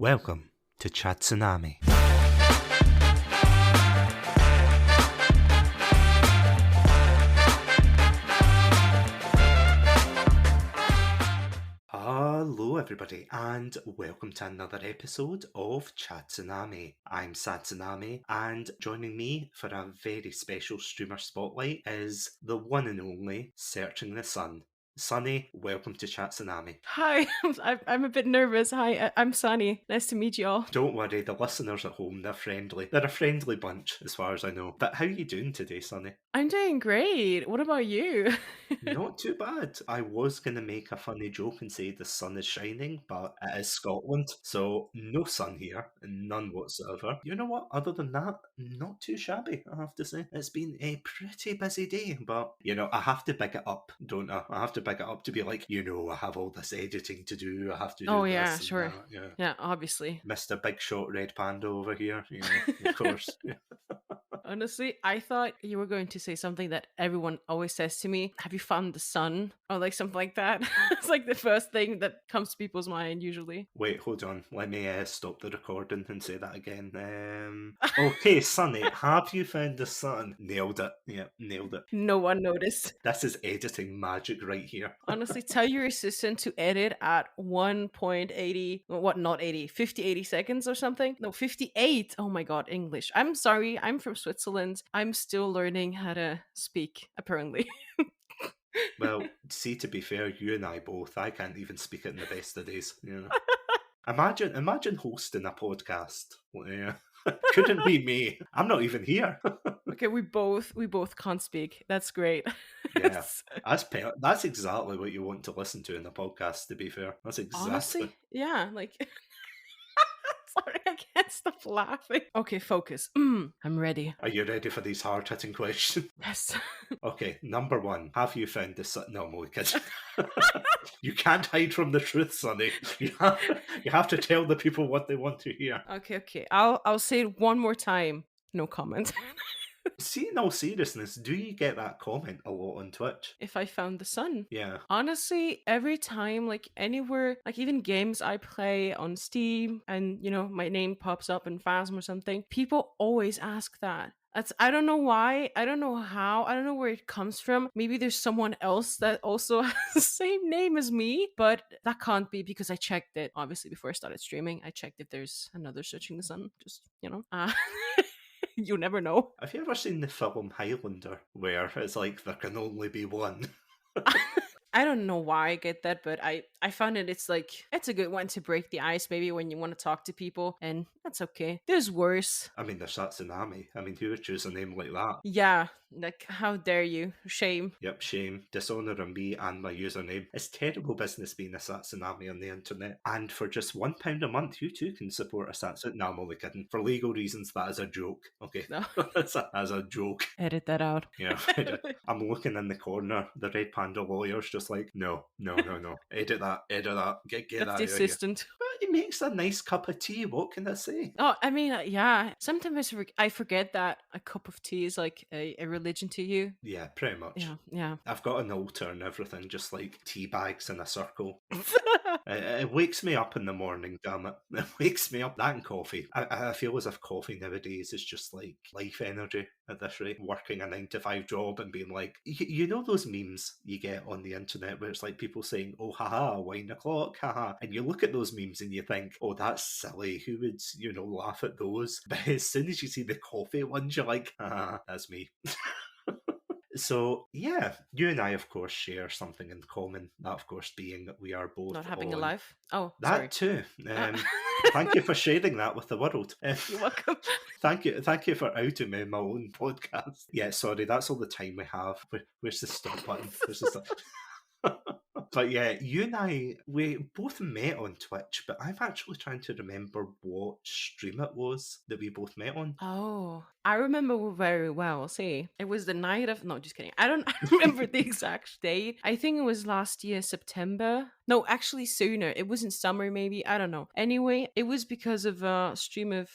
Welcome to Chatsunami. Hello everybody and welcome to another episode of Chatsunami. I'm Satsunami and joining me for a very special streamer spotlight is the one and only Searching the Sun. Sunny, welcome to Chatsunami. Hi, I'm a bit nervous. Hi, I'm Sunny. Nice to meet you all. Don't worry, the listeners at home, they're friendly. They're a friendly bunch as far as I know. But how are you doing today, Sunny? I'm doing great. What about you? Not too bad. I was going to make a funny joke and say the sun is shining, but it is Scotland, so no sun here, none whatsoever. You know what? Other than that, not too shabby, I have to say. It's been a pretty busy day, but, I have to big it up, don't I? I have to big it up to be like, I have all this editing to do, I have to do Oh this yeah, and sure. that. Yeah. Yeah, obviously. Mr. Big Shot Red Panda over here, of course. Honestly, I thought you were going to say something that everyone always says to me. Have you found the sun? Or like something like that. It's like the first thing that comes to people's mind usually. Wait, hold on. Let me stop the recording and say that again. Okay, Sunny, have you found the sun? Nailed it. Yeah, nailed it. No one noticed. This is editing magic right here. Honestly, tell your assistant to edit at 1.80, not 80, 50, 80 seconds or something. No, 58. Oh my god, English. I'm sorry, I'm from Switzerland. I'm still learning how to speak, apparently. Well, see, to be fair, you and I both, I can't even speak it in the best of days. Imagine hosting a podcast. Yeah. Couldn't be me. I'm not even here. Okay, we both can't speak. That's great. Yeah, that's exactly what you want to listen to in a podcast. To be fair, that's exactly. Honestly, yeah. Like, sorry, I can't stop laughing. Okay, focus. I'm ready. Are you ready for these hard-hitting questions? Yes. Okay, number one. Have you found the sun? No, I'm only kidding. You can't hide from the truth, Sonny. You have to tell the people what they want to hear. Okay. I'll say it one more time. No comment. See, in all seriousness, do you get that comment a lot on Twitch? If I found the sun. Yeah. Honestly, every time, like anywhere, like even games I play on Steam and, my name pops up in Phasm or something, people always ask that. I don't know why, I don't know how, I don't know where it comes from. Maybe there's someone else that also has the same name as me, but that can't be because I checked it, obviously, before I started streaming. I checked if there's another Searching the Sun, just, you never know. Have you ever seen the film Highlander, where it's like there can only be one? I don't know why I get that, but I found it's a good one to break the ice, maybe when you want to talk to people, and that's okay. There's worse. I mean, there's Satsunami. I mean, who would choose a name like that? Yeah, like, how dare you? Shame. Yep, shame, dishonour on me and my username. It's terrible business being a Satsunami on the internet. And for just £1 a month, you too can support a Satsunami. No, I'm only kidding. For legal reasons, that is a joke. Okay, No. That's a joke. Edit that out. Yeah, I'm looking in the corner. The Red Panda lawyer's just like, no. Edit that. Get That's that the out of assistant. here. But it makes a nice cup of tea. What can I say? Oh, I mean, yeah. Sometimes I forget that a cup of tea is like a religion to you. Yeah, pretty much. Yeah. I've got an altar and everything, just like tea bags in a circle. It wakes me up in the morning, damn it. It wakes me up. That and coffee. I feel as if coffee nowadays is just like life energy at this rate. Working a 9-to-5 job and being like, you know those memes you get on the internet where it's like people saying, oh, haha, wine o'clock, haha. And you look at those memes and you think, oh, that's silly. Who would, laugh at those? But as soon as you see the coffee ones, you're like, haha, that's me. So, yeah, you and I, of course, share something in common. That, of course, being that we are both not having on... a life. Oh, that sorry. too. Thank you for sharing that with the world. You're welcome. Thank you for outing me in my own podcast. Yeah, sorry, that's all the time we have. Where's the stop button? Where's the stop? But yeah, you and I, we both met on Twitch, but I'm actually trying to remember what stream it was that we both met on. Oh, I remember very well. See, it was the night of... No, just kidding. I don't remember the exact date. I think it was last year, September. No, actually sooner. It was in summer, maybe. I don't know. Anyway, it was because of a stream of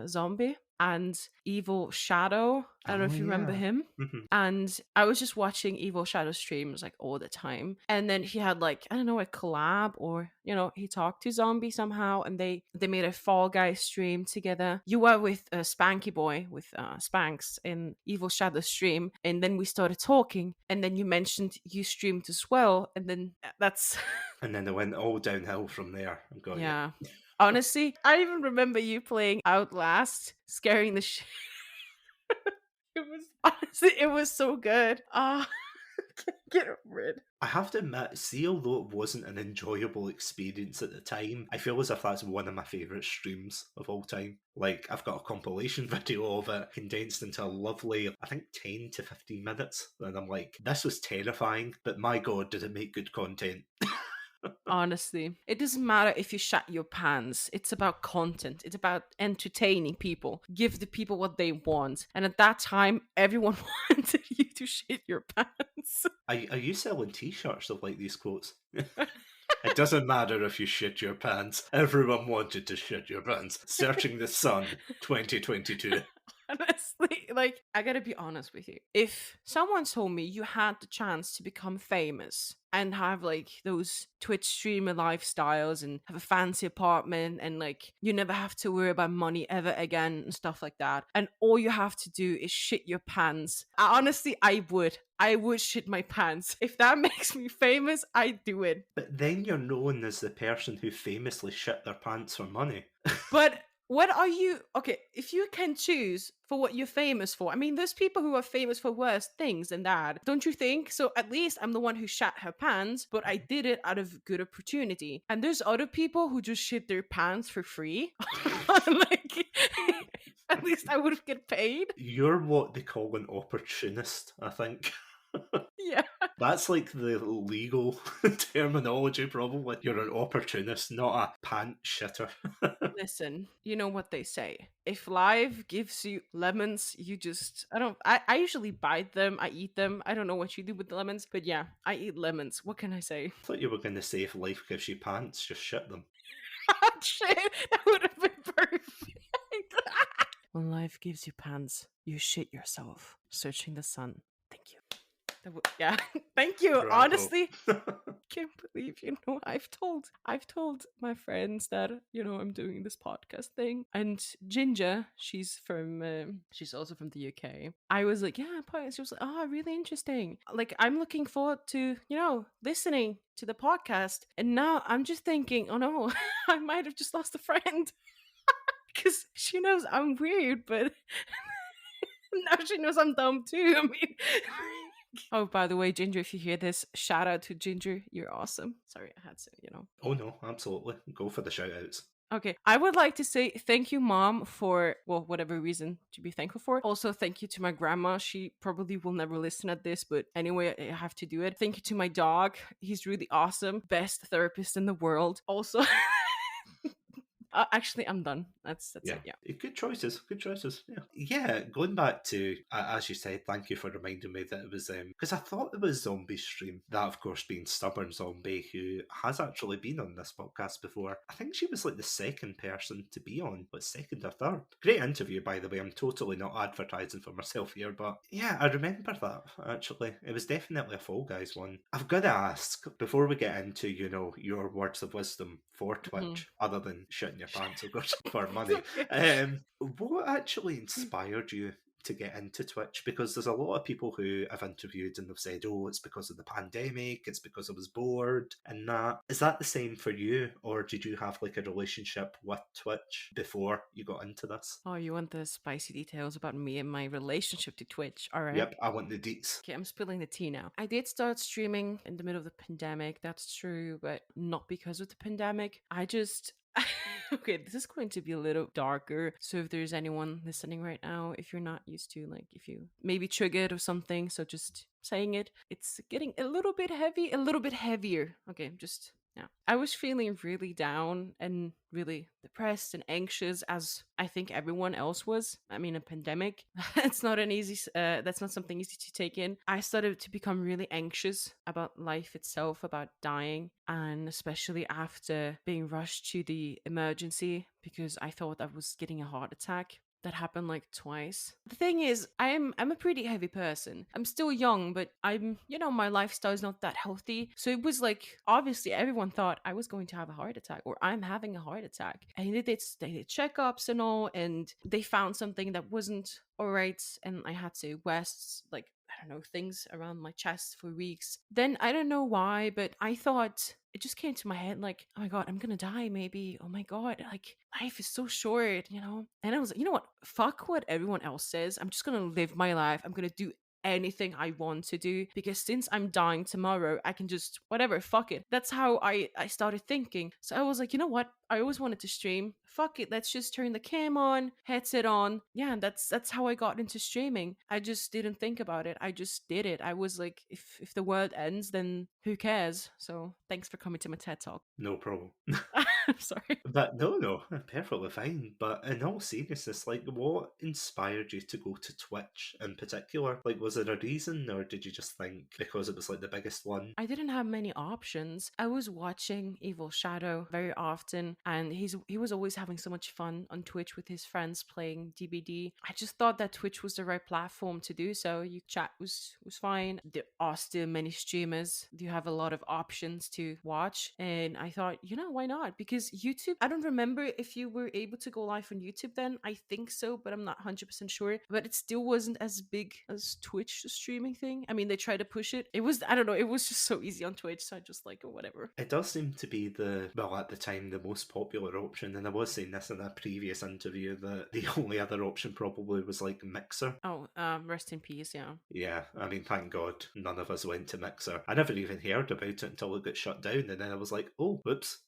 Zombie. and Evil Shadow. I don't know Oh if you remember yeah. him. Mhm. And I was just watching Evil Shadow streams like all the time. And then he had like, I don't know, a collab, or, he talked to Zombie somehow, and they made a Fall Guys stream together. You were with Spanky Boy, with Spanks in Evil Shadow stream. And then we started talking. And then you mentioned you streamed as well. And then that's, And then it went all downhill from there. I got you. yeah. Honestly, I even remember you playing Outlast, scaring the shit. It was honestly, it was so good. Ah, get over it. I have to admit, see, although it wasn't an enjoyable experience at the time, I feel as if that's one of my favourite streams of all time. Like, I've got a compilation video of it condensed into a lovely, I think, 10 to 15 minutes. And I'm like, this was terrifying, but my god, did it make good content. Honestly, it doesn't matter if you shut your pants. It's about content. It's about entertaining people. Give the people what they want. And at that time, everyone wanted you to shit your pants. Are you selling t-shirts of like these quotes? It doesn't matter if you shit your pants. Everyone wanted to shit your pants. Searching the Sun 2022. Honestly, like, I gotta be honest with you. If someone told me you had the chance to become famous and have like those Twitch streamer lifestyles and have a fancy apartment and like you never have to worry about money ever again and stuff like that, and all you have to do is shit your pants, honestly, I would shit my pants. If that makes me famous, I'd do it. But then you're known as the person who famously shit their pants for money. But what are you? Okay, if you can choose for what you're famous for, I mean, there's people who are famous for worse things than that, don't you think? So at least I'm the one who shat her pants, but I did it out of good opportunity. And there's other people who just shit their pants for free. Like, at least I would get paid. You're what they call an opportunist, I think. Yeah. That's like the legal terminology, probably. You're an opportunist, not a pant shitter. Listen, you know what they say. If life gives you lemons, you just, I usually bite them, I eat them. I don't know what you do with the lemons, but yeah, I eat lemons. What can I say? I thought you were going to say if life gives you pants, just shit them. Shit, that would have been perfect. When life gives you pants, you shit yourself. Searching the Sun. Thank you. Yeah, thank you. Bravo. Honestly, can't believe I've told my friends that I'm doing this podcast thing, and Ginger, she's also from the UK. I was like, yeah, she was like, oh, really interesting. Like, I'm looking forward to listening to the podcast, and now I'm just thinking, oh no, I might have just lost a friend because she knows I'm weird, but now she knows I'm dumb too. I mean. Oh, by the way, Ginger, if you hear this, shout out to Ginger. You're awesome. Sorry, I had to, Oh no, absolutely. Go for the shout outs. Okay, I would like to say thank you, Mom, for, well, whatever reason to be thankful for. Also, thank you to my grandma. She probably will never listen at this, but anyway, I have to do it. Thank you to my dog. He's really awesome. Best therapist in the world. Also... actually, I'm done. That's it. Yeah. Good choices. Good choices. Yeah. Going back to, as you said, thank you for reminding me that it was because I thought it was Zombie's stream. That, of course, being Stubborn Zombie, who has actually been on this podcast before. I think she was like the second person to be on, but second or third. Great interview, by the way. I'm totally not advertising for myself here, but yeah, I remember that actually. It was definitely a Fall Guys one. I've got to ask before we get into your words of wisdom for Twitch, other than shitting your pants, of course, for money. What actually inspired you to get into Twitch? Because there's a lot of people who I've interviewed and they've said, oh, it's because of the pandemic, it's because I was bored and that. Is that the same for you, or did you have like a relationship with Twitch before you got into this? Oh, you want the spicy details about me and my relationship to Twitch? All right. Yep, I want the deets. Okay, I'm spilling the tea now. I did start streaming in the middle of the pandemic, that's true, but not because of the pandemic. I just... Okay, this is going to be a little darker. So if there's anyone listening right now, if you're not used to, like, if you maybe triggered or something, so just saying it, it's getting a little bit heavy, a little bit heavier. Okay, just... yeah. I was feeling really down and really depressed and anxious, as I think everyone else was. I mean, a pandemic, it's not an easy, that's not something easy to take in. I started to become really anxious about life itself, about dying, and especially after being rushed to the emergency because I thought I was getting a heart attack. that happened like twice. The thing is, I'm a pretty heavy person. I'm still young, but I'm, my lifestyle is not that healthy. So it was like, obviously everyone thought I was going to have a heart attack, or I'm having a heart attack. And they did checkups and all, and they found something that wasn't all right, and I had to rest, like, I don't know, things around my chest for weeks. Then I don't know why, but I thought, it just came to my head like, oh my god, I'm gonna die maybe. Oh my god, like, life is so short. And I was like, you know what? Fuck what everyone else says. I'm just gonna live my life. I'm gonna do anything I want to do, because since I'm dying tomorrow, I can just whatever, fuck it. That's how I started thinking. So I was like, you know what? I always wanted to stream. Fuck it, let's just turn the cam on, headset on. Yeah, and that's how I got into streaming. I just didn't think about it. I just did it. I was like, if the world ends, then who cares? So thanks for coming to my TED talk. No problem. I'm sorry. But no, perfectly fine. But in all seriousness, like, what inspired you to go to Twitch in particular? Like, was there a reason, or did you just think because it was like the biggest one? I didn't have many options. I was watching Evil Shadow very often, and he was always having so much fun on Twitch with his friends playing DBD. I just thought that Twitch was the right platform to do so. You chat was fine. There are still many streamers. You have a lot of options to watch, and I thought, why not? Because YouTube, I don't remember if you were able to go live on YouTube then. I think so, but I'm not 100% sure. But it still wasn't as big as Twitch streaming thing. I mean, they tried to push it. It was, I don't know, it was just so easy on Twitch, so I just like, oh, whatever. It does seem to be at the time, the most popular option. And I was saying this in a previous interview that the only other option probably was like Mixer. Oh, rest in peace, yeah. Yeah, I mean, thank God none of us went to Mixer. I never even heard about it until it got shut down, and then I was like, oh, whoops.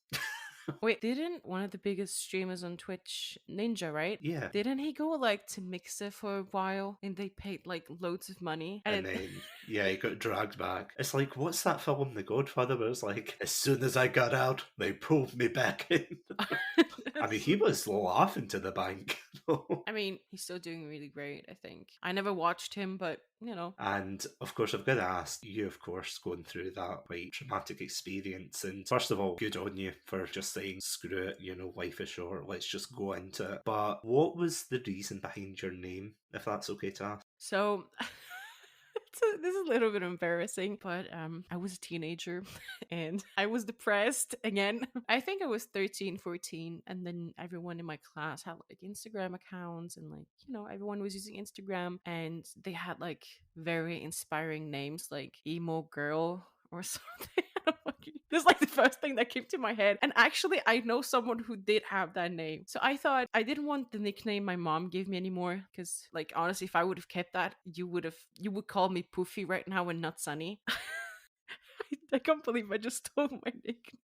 Wait, didn't one of the biggest streamers on Twitch, Ninja, right? Yeah. Didn't he go like to Mixer for a while and they paid like loads of money? And then, yeah, he got dragged back. It's like, what's that film, The Godfather, where it's like, as soon as I got out, they pulled me back in. I mean, he was laughing to the bank. I mean, he's still doing really great, I think. I never watched him, but And of course, I've got to ask you, of course, going through that quite traumatic experience. And first of all, good on you for just saying, screw it, life is short, let's just go into it. But what was the reason behind your name, if that's okay to ask? So this is a little bit embarrassing, but I was a teenager and I was depressed again. I think I was 13, 14, and then everyone in my class had like Instagram accounts, and like, everyone was using Instagram, and they had like very inspiring names like Emo Girl or something. This is like the first thing that came to my head. And actually, I know someone who did have that name. So I thought I didn't want the nickname my mom gave me anymore. Because, like, honestly, if I would have kept that, you would call me Poofy right now and not Sunny. I can't believe I just stole my nickname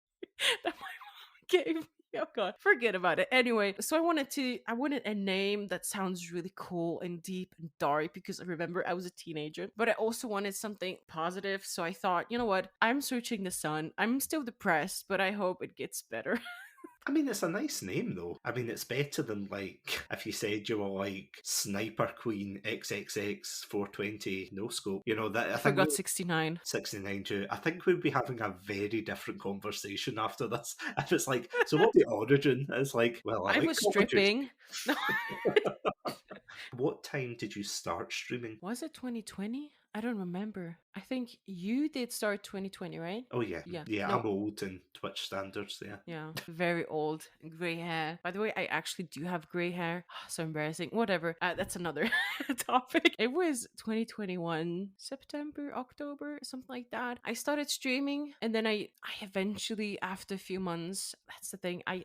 that my mom gave me. Oh god, forget about it. Anyway, so I wanted a name that sounds really cool and deep and dark, because I remember I was a teenager, but I also wanted something positive. So I thought, you know what? I'm searching the sun. I'm still depressed, but I hope it gets better. I mean, it's a nice name, though. I mean, it's better than, like, if you said you were, like, Sniper Queen XXX 420 no scope. That I forgot 69. 69 too. I think we'd be having a very different conversation after this. If it's like, so what's the origin? It's like, well, I like was stripping. What time did you start streaming? Was it 2020? I don't remember. I think you did start 2020, right? Oh, yeah. Yeah. I'm old in Twitch standards, yeah. Yeah, very old. Gray hair. By the way, I actually do have gray hair. So embarrassing. Whatever. That's another topic. It was 2021, September, October, something like that. I started streaming, and then I eventually, after a few months, that's the thing, I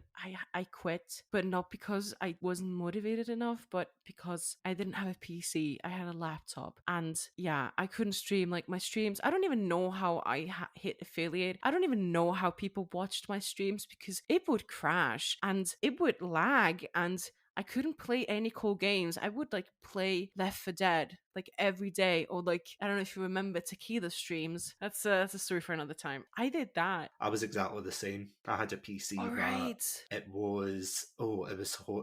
quit. But not because I wasn't motivated enough, but because I didn't have a PC. I had a laptop. And yeah, I couldn't stream like my streams. I don't even know how I hit affiliate. I don't even know how people watched my streams, because it would crash and it would lag, and I couldn't play any cool games. I would like play Left 4 Dead like every day, or like, I don't know if you remember Tequila streams. That's a story for another time. I did that. I was exactly the same. I had a PC. All right. It was well,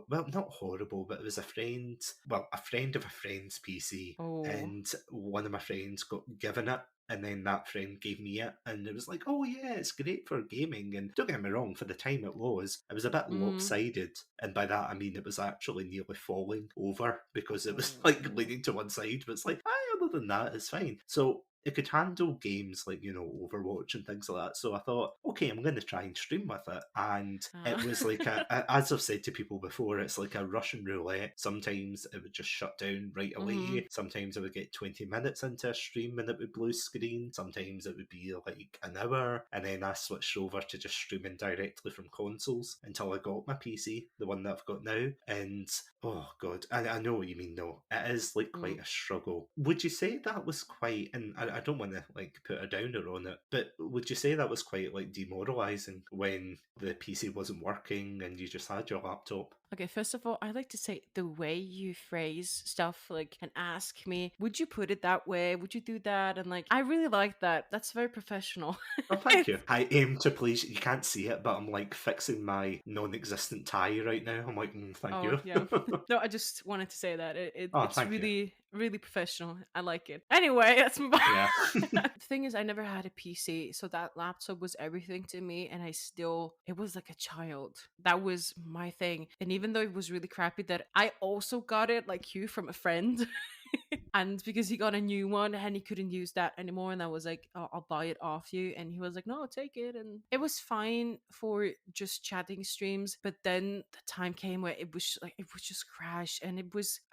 not horrible, but it was a friend of a friend's PC, and one of my friends got given it and then that friend gave me it, and it was like, oh yeah, it's great for gaming. And don't get me wrong, for the time it was a bit Mm. lopsided, and by that I mean it was actually nearly falling over because it was like Mm. leaning to one side. But it's like, other than that, it's fine. So it could handle games like, Overwatch and things like that. So I thought, okay, I'm going to try and stream with it. And it was like, as I've said to people before, it's like a Russian roulette. Sometimes it would just shut down right Mhm. away. Sometimes I would get 20 minutes into a stream and it would blue screen. Sometimes it would be like an hour. And then I switched over to just streaming directly from consoles until I got my PC, the one that I've got now. And oh god, I know what you mean though. It is like quite Mm. a struggle. Would you say that was quite, and I don't want to like put a downer on it, but would you say that was quite like demoralizing when the PC wasn't working and you just had your laptop? Okay, first of all, I like to say the way you phrase stuff, like, and ask me, would you put it that way? Would you do that? And like, I really like that. That's very professional. Oh, thank you. I aim to please. You can't see it, but I'm like fixing my non-existent tie right now. I'm like, thank Oh you. yeah. No, I just wanted to say that Oh, it's thank you. really really professional. I like it. Anyway, let's move on. Yeah. The thing is, I never had a PC, so that laptop was everything to me, and it was like a child. That was my thing. And even though it was really crappy, that I also got it like you from a friend. And because he got a new one and he couldn't use that anymore, and I was like, oh, I'll buy it off you, and he was like, no, take it. And it was fine for just chatting streams, but then the time came where it was just crash, and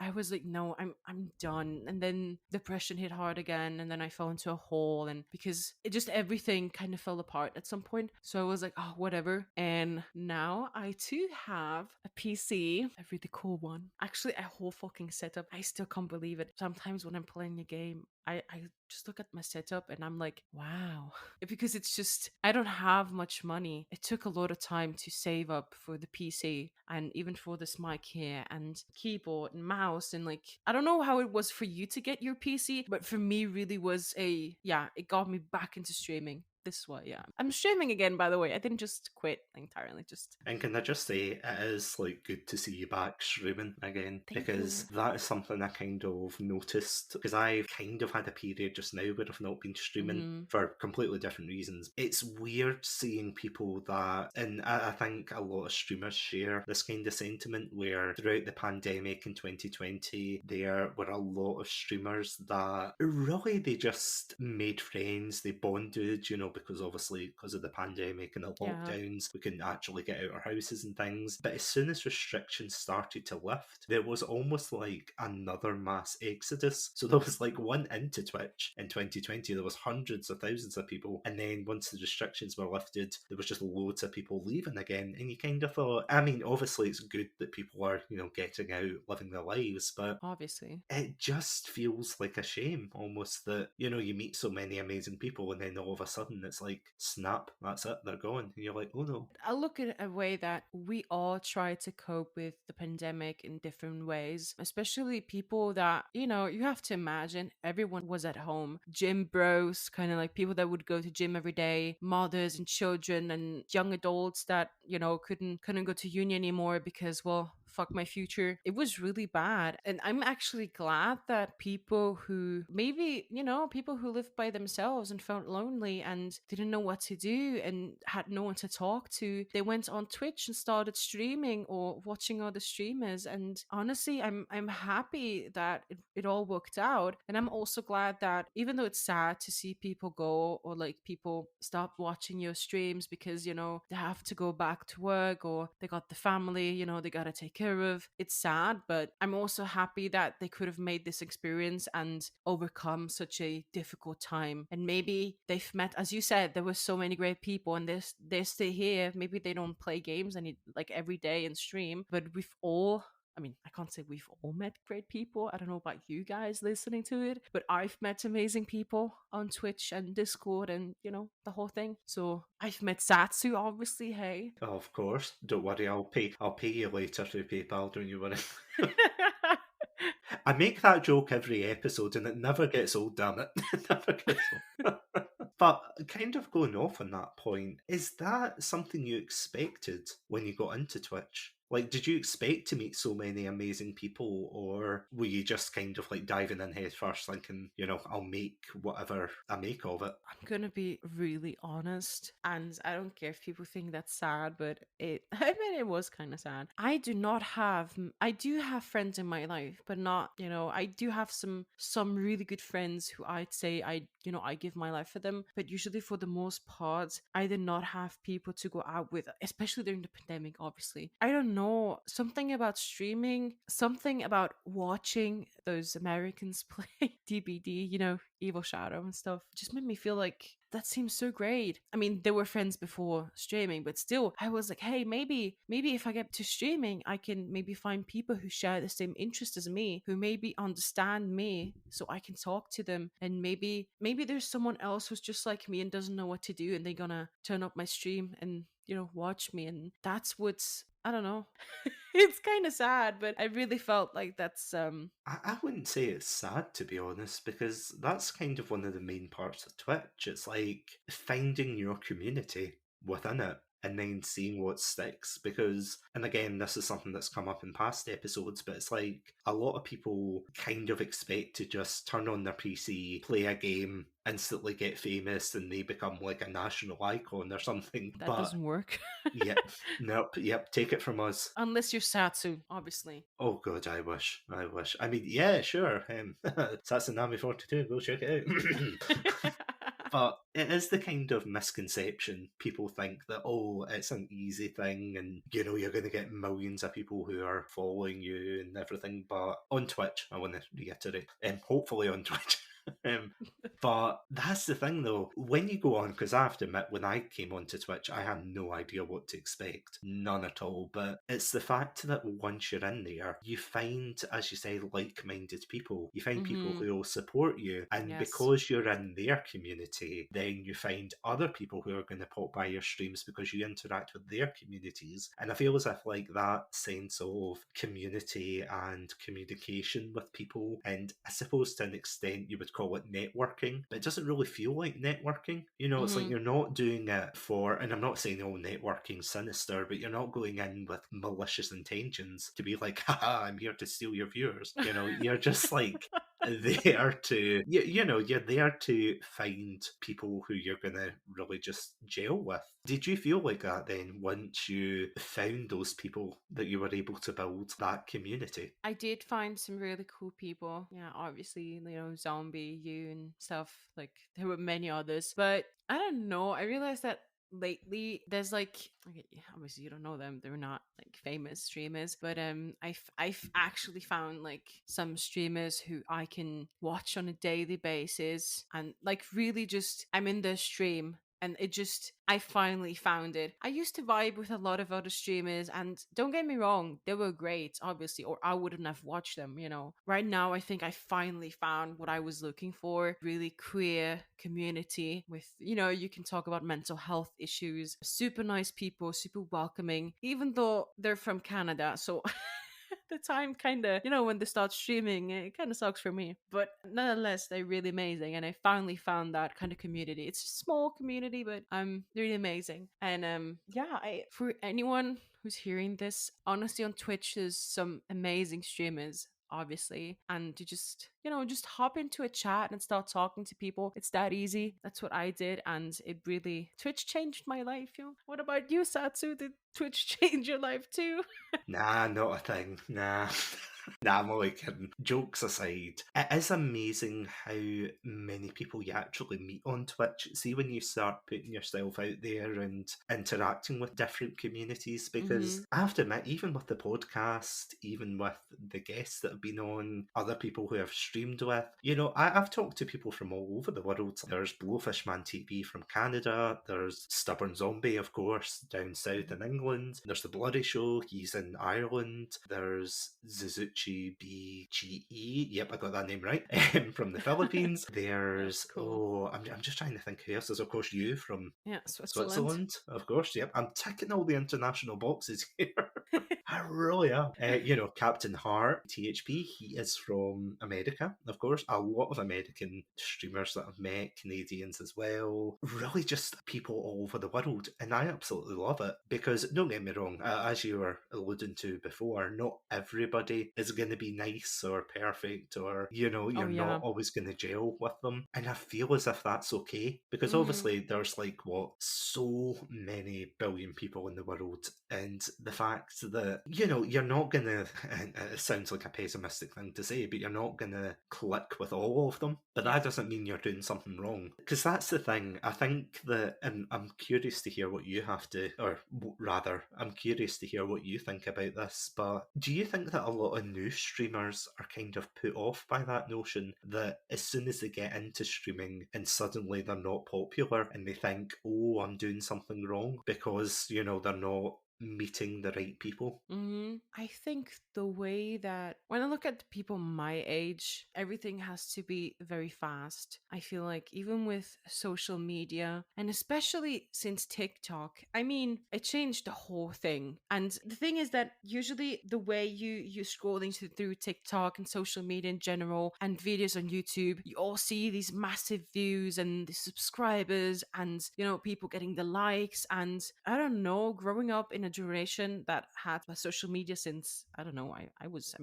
I was like, no, I'm done. And then depression hit hard again, and then I fell into a hole, and because it just everything kind of fell apart at some point, so I was like, oh, whatever. And now I too have a PC, a really cool one, actually a whole fucking setup. I still can't believe it. Sometimes when I'm playing a game, I just look at my setup and I'm like, wow. Because it's just, I don't have much money. It took a lot of time to save up for the PC and even for this mic here and keyboard and mouse. And like, I don't know how it was for you to get your PC, but for me, really was it got me back into streaming. This is why, yeah. I'm streaming again, by the way. I didn't just quit entirely, just And can I just say, it is like good to see you back streaming again, thank because you. that is something I kind of noticed. Because I've kind of had a period just now where I've not been streaming Mm, for completely different reasons. It's weird seeing people that, and I think a lot of streamers share this kind of sentiment where throughout the pandemic in 2020, there were a lot of streamers that really they just made friends, they bonded, because obviously because of the pandemic and the yeah, lockdowns, we couldn't actually get out our houses and things. But as soon as restrictions started to lift, there was almost like another mass exodus. So there was like one into Twitch in 2020, there was hundreds of thousands of people. And then once the restrictions were lifted, there was just loads of people leaving again. And you kind of thought, I mean, obviously it's good that people are, getting out, living their lives, but obviously. it just feels like a shame almost that, you meet so many amazing people and then all of a sudden it's like, snap, that's it, they're gone. And you're like, oh no. I look at a way that we all try to cope with the pandemic in different ways, especially people that, you have to imagine everyone was at home. Gym bros, kind of like people that would go to gym every day, mothers and children and young adults that, couldn't go to uni anymore because, well, fuck my future. It was really bad. And I'm actually glad that people who maybe, people who lived by themselves and felt lonely and didn't know what to do and had no one to talk to, they went on Twitch and started streaming or watching other streamers. And honestly, I'm happy that it all worked out. And I'm also glad that even though it's sad to see people go or like people stop watching your streams because, they have to go back to work or they got the family, they got to take care of. It's sad, but I'm also happy that they could have made this experience and overcome such a difficult time. And maybe they've met, as you said, there were so many great people and they're still here. Maybe they don't play games like every day and stream, but I mean, I can't say we've all met great people. I don't know about you guys listening to it, but I've met amazing people on Twitch and Discord and, the whole thing. So I've met Satsu, obviously. Hey. Oh, of course, don't worry, I'll pay you later through PayPal, don't you worry. I make that joke every episode and it never gets old, damn it. It never gets old. But kind of going off on that point, is that something you expected when you got into Twitch? Like, did you expect to meet so many amazing people, or were you just kind of like diving in head first, thinking, I'll make whatever I make of it? I'm gonna be really honest, and I don't care if people think that's sad, but I mean, it was kind of sad. I do have friends in my life, but not, I do have some really good friends who I'd say I give my life for them, but usually for the most part, I did not have people to go out with, especially during the pandemic, obviously. I don't know, something about streaming, something about watching those Americans play DBD, Evil Shadow and stuff, just made me feel like that seems so great. I mean, they were friends before streaming, but still, I was like, hey, maybe if I get to streaming, I can maybe find people who share the same interest as me, who maybe understand me, so I can talk to them. And maybe there's someone else who's just like me and doesn't know what to do, and they're gonna turn up my stream and watch me. And that's what's, I don't know. It's kind of sad, but I really felt like that's I wouldn't say it's sad, to be honest, because that's kind of one of the main parts of Twitch. It's like finding your community within it and then seeing what sticks. Because, and again, this is something that's come up in past episodes, but it's like a lot of people kind of expect to just turn on their PC, play a game, instantly get famous, and they become like a national icon or something. that But doesn't work. yep, nope, yep, take it from us. Unless you're Satsu, obviously. Oh god, I wish. I mean, yeah, sure. Satsunami 42, go check it out. But it is the kind of misconception. People think that, oh, it's an easy thing and, you're going to get millions of people who are following you and everything. But on Twitch, I want to reiterate, hopefully on Twitch. But that's the thing though, when you go on, because I have to admit, when I came onto Twitch, I had no idea what to expect, none at all. But it's the fact that once you're in there, you find, as you say, like-minded people. You find people who will support you, and Yes. because you're in their community, then you find other people who are going to pop by your streams because you interact with their communities. And I feel as if like that sense of community and communication with people, and I suppose to an extent you would call it networking, but it doesn't really feel like networking. It's like you're not doing it for, and I'm not saying all networking's sinister, but you're not going in with malicious intentions to be like, haha, I'm here to steal your viewers. You're just like there to, you're there to find people who you're going to really just gel with. Did you feel like that then once you found those people, that you were able to build that community? I did find some really cool people. Yeah, obviously, Zombie, you and stuff. Like, there were many others. But I don't know. I realized that lately there's like, okay, obviously you don't know them, they're not like famous streamers, but I've actually found like some streamers who I can watch on a daily basis, and like really just, I'm in their stream and I finally found it. I used to vibe with a lot of other streamers, and don't get me wrong, they were great, obviously, or I wouldn't have watched them, Right now, I think I finally found what I was looking for. Really queer community with, you can talk about mental health issues, super nice people, super welcoming, even though they're from Canada, so the time kind of, when they start streaming, it kind of sucks for me. But nonetheless, they're really amazing. And I finally found that kind of community. It's a small community, but really amazing. And yeah, for anyone who's hearing this, honestly, on Twitch, there's some amazing streamers, obviously, and to just hop into a chat and start talking to people. It's that easy. That's what I did, and Twitch changed my life. What about you, Satsu? Did Twitch change your life too? Nah, not a thing. Nah. Nah, I'm only kidding. Jokes aside, it is amazing how many people you actually meet on Twitch. See, when you start putting yourself out there and interacting with different communities, because I have to admit, even with the podcast, even with the guests that have been on, other people who I've streamed with, I've talked to people from all over the world. There's Blowfishman TV from Canada, there's Stubborn Zombie, of course, down south in England, there's The Bloody Show, he's in Ireland, there's Zuzuchi BGE, yep, I got that name right, from the Philippines. There's, cool. I'm just trying to think who else. There's, of course, you from Switzerland, of course, yep. I'm ticking all the international boxes here. I really am. Captain Hart, THP, he is from America, of course. A lot of American streamers that I've met, Canadians as well, really just people all over the world. And I absolutely love it because, don't get me wrong, as you were alluding to before, not everybody is going to be nice or perfect or, Oh you're not yeah. always going to gel with them. And I feel as if that's okay because Mm-hmm. obviously there's so many billion people in the world. And the fact that, you're not going to, and it sounds like a pessimistic thing to say, but you're not going to click with all of them. But Yeah. that doesn't mean you're doing something wrong. Because that's the thing. I think that, and I'm curious to hear what you have to, or rather, I'm curious to hear what you think about this. But do you think that a lot of new streamers are kind of put off by that notion that as soon as they get into streaming and suddenly they're not popular and they think, oh, I'm doing something wrong because, they're not meeting the right people? I think the way that when I look at people my age, everything has to be very fast. I feel like even with social media, and especially since TikTok, I mean, it changed the whole thing. And the thing is that usually the way you scrolling through TikTok and social media in general and videos on YouTube, you all see these massive views and the subscribers and people getting the likes. And I don't know, growing up in a generation that had my social media since I don't know, I was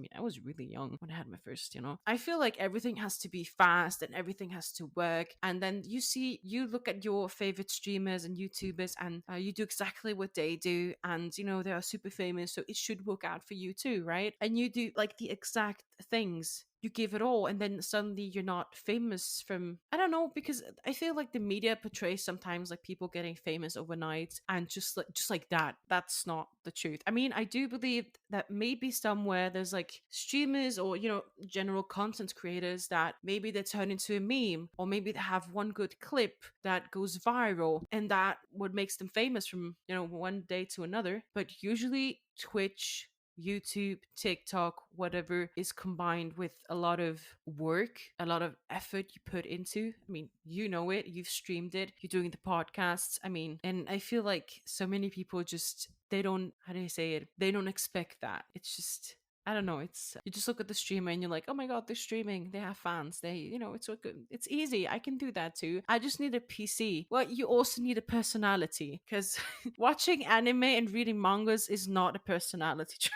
really young when I had my first, I feel like everything has to be fast and everything has to work. And then you look at your favorite streamers and YouTubers and you do exactly what they do, and they are super famous, so it should work out for you too, right? And you do like the exact things, you give it all, and then suddenly you're not famous from, I don't know, because I feel like the media portrays sometimes like people getting famous overnight and just like that. That's not the truth. I mean, I do believe that maybe somewhere there's like streamers or general content creators that maybe they turn into a meme, or maybe they have one good clip that goes viral and that what makes them famous from one day to another. But usually Twitch, YouTube, TikTok, whatever is combined with a lot of work, a lot of effort you put into. I mean, you know it, you've streamed it, you're doing the podcasts. I mean, and I feel like so many people just, they don't, how do you say it? They don't expect that. It's just, I don't know. It's you just look at the streamer and you're like, oh my god, they're streaming. They have fans. It's so good. It's easy. I can do that too. I just need a PC. Well, you also need a personality because watching anime and reading mangas is not a personality trait.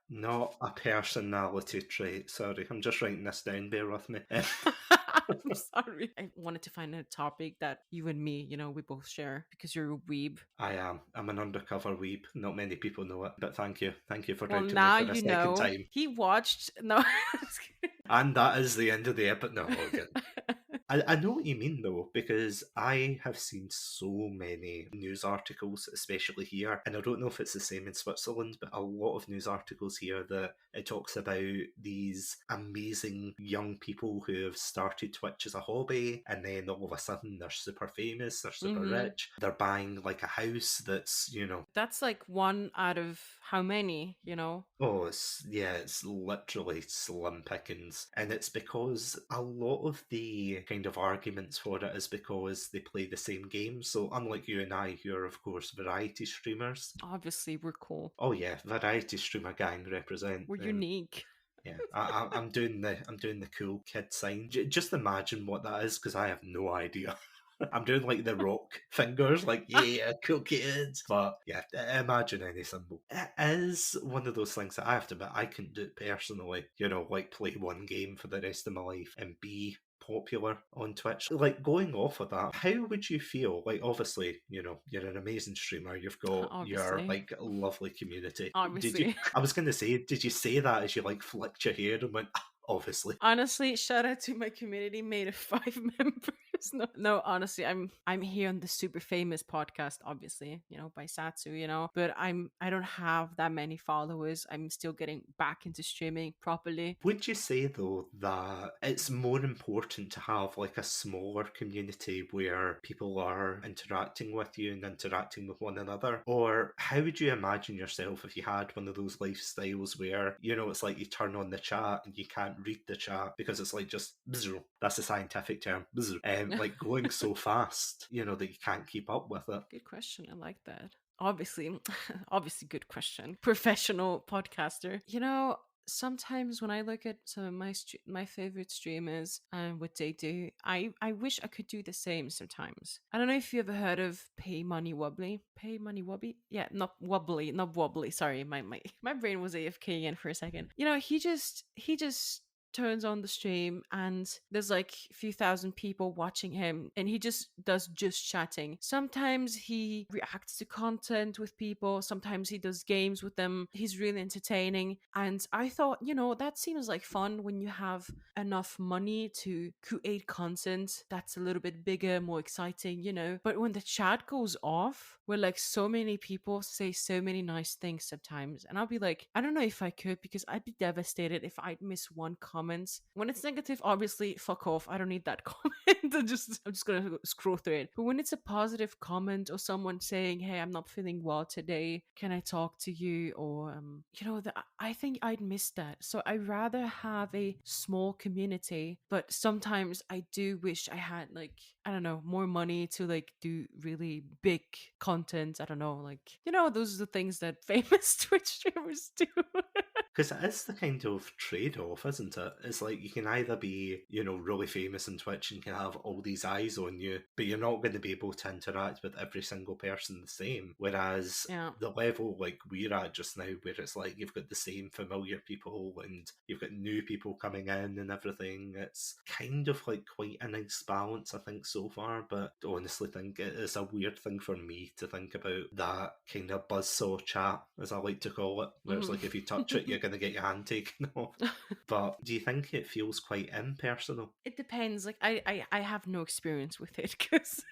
Not a personality trait. Sorry, I'm just writing this down. Bear with me. I'm sorry. I wanted to find a topic that you and me, we both share because you're a weeb. I am. I'm an undercover weeb. Not many people know it, but thank you. Thank you for Well, doubting me now for a you second know. time. He watched. No. And that is the end of the episode. No, okay. I know what you mean though, because I have seen so many news articles, especially here, and I don't know if it's the same in Switzerland, but a lot of news articles here that it talks about these amazing young people who have started Twitch as a hobby, and then all of a sudden they're super famous, they're super rich, they're buying like a house that's, That's like one out of how many? Oh, it's literally slim pickings. And it's because a lot of the kind of arguments for it is because they play the same game. So unlike you and I, who are of course variety streamers. Obviously, we're cool. Oh yeah, variety streamer gang represent. We're unique. Yeah, I'm doing the cool kid sign. Just imagine what that is, because I have no idea. I'm doing like the rock fingers, like, yeah, cool kids. But yeah, imagine any symbol. It is one of those things that I have to admit, I couldn't do it personally. Like play one game for the rest of my life and be popular on Twitch. Like going off of that, how would you feel? Like obviously, you're an amazing streamer. You've got your Obviously. like lovely community. Obviously. I was gonna say, did you say that as you like flicked your hair and went, "Ah, obviously"? Honestly, shout out to my community made of 5 members. No, honestly, I'm here on the super famous podcast, obviously, by Satsu, but I don't have that many followers. I'm still getting back into streaming properly. Would you say though that it's more important to have like a smaller community where people are interacting with you and interacting with one another? Or how would you imagine yourself if you had one of those lifestyles where, it's like you turn on the chat and you can't read the chat because it's like just bzzz, that's a scientific term, bzzz, like going so fast, that you can't keep up with it? Good question. I like that. Obviously, obviously, good question. Professional podcaster. Sometimes when I look at some of my favorite streamers and what they do, I wish I could do the same sometimes. I don't know if you ever heard of Pay Money Wobbly. Pay Money Wobbly? Yeah, not wobbly, not wobbly. Sorry, my brain was AFK again for a second. He just turns on the stream and there's like a few thousand people watching him and he just does just chatting. Sometimes he reacts to content with people, sometimes he does games with them. He's really entertaining. And I thought, that seems like fun when you have enough money to create content that's a little bit bigger, more exciting. But when the chat goes off, where like so many people say so many nice things sometimes, and I'll be like, I don't know if I could because I'd be devastated if I'd miss one comment. When it's negative, obviously, fuck off. I don't need that comment. I'm just gonna scroll through it. But when it's a positive comment or someone saying, "Hey, I'm not feeling well today. Can I talk to you?" Or I think I'd miss that. So I rather have a small community, but sometimes I do wish I had like, I don't know, more money to like do really big content. I don't know, like those are the things that famous Twitch streamers do. Because it is the kind of trade off, isn't it? It's like you can either be, really famous on Twitch and can have all these eyes on you, but you're not going to be able to interact with every single person the same. Whereas Yeah. the level like we're at just now, where it's like you've got the same familiar people and you've got new people coming in and everything, it's kind of like quite a nice balance, I think, so far. But I honestly think it is a weird thing for me to think about that kind of buzzsaw chat, as I like to call it, where it's like if you touch it, you're going to get your hand taken off. But do you think it feels quite impersonal? It depends. Like I have no experience with it because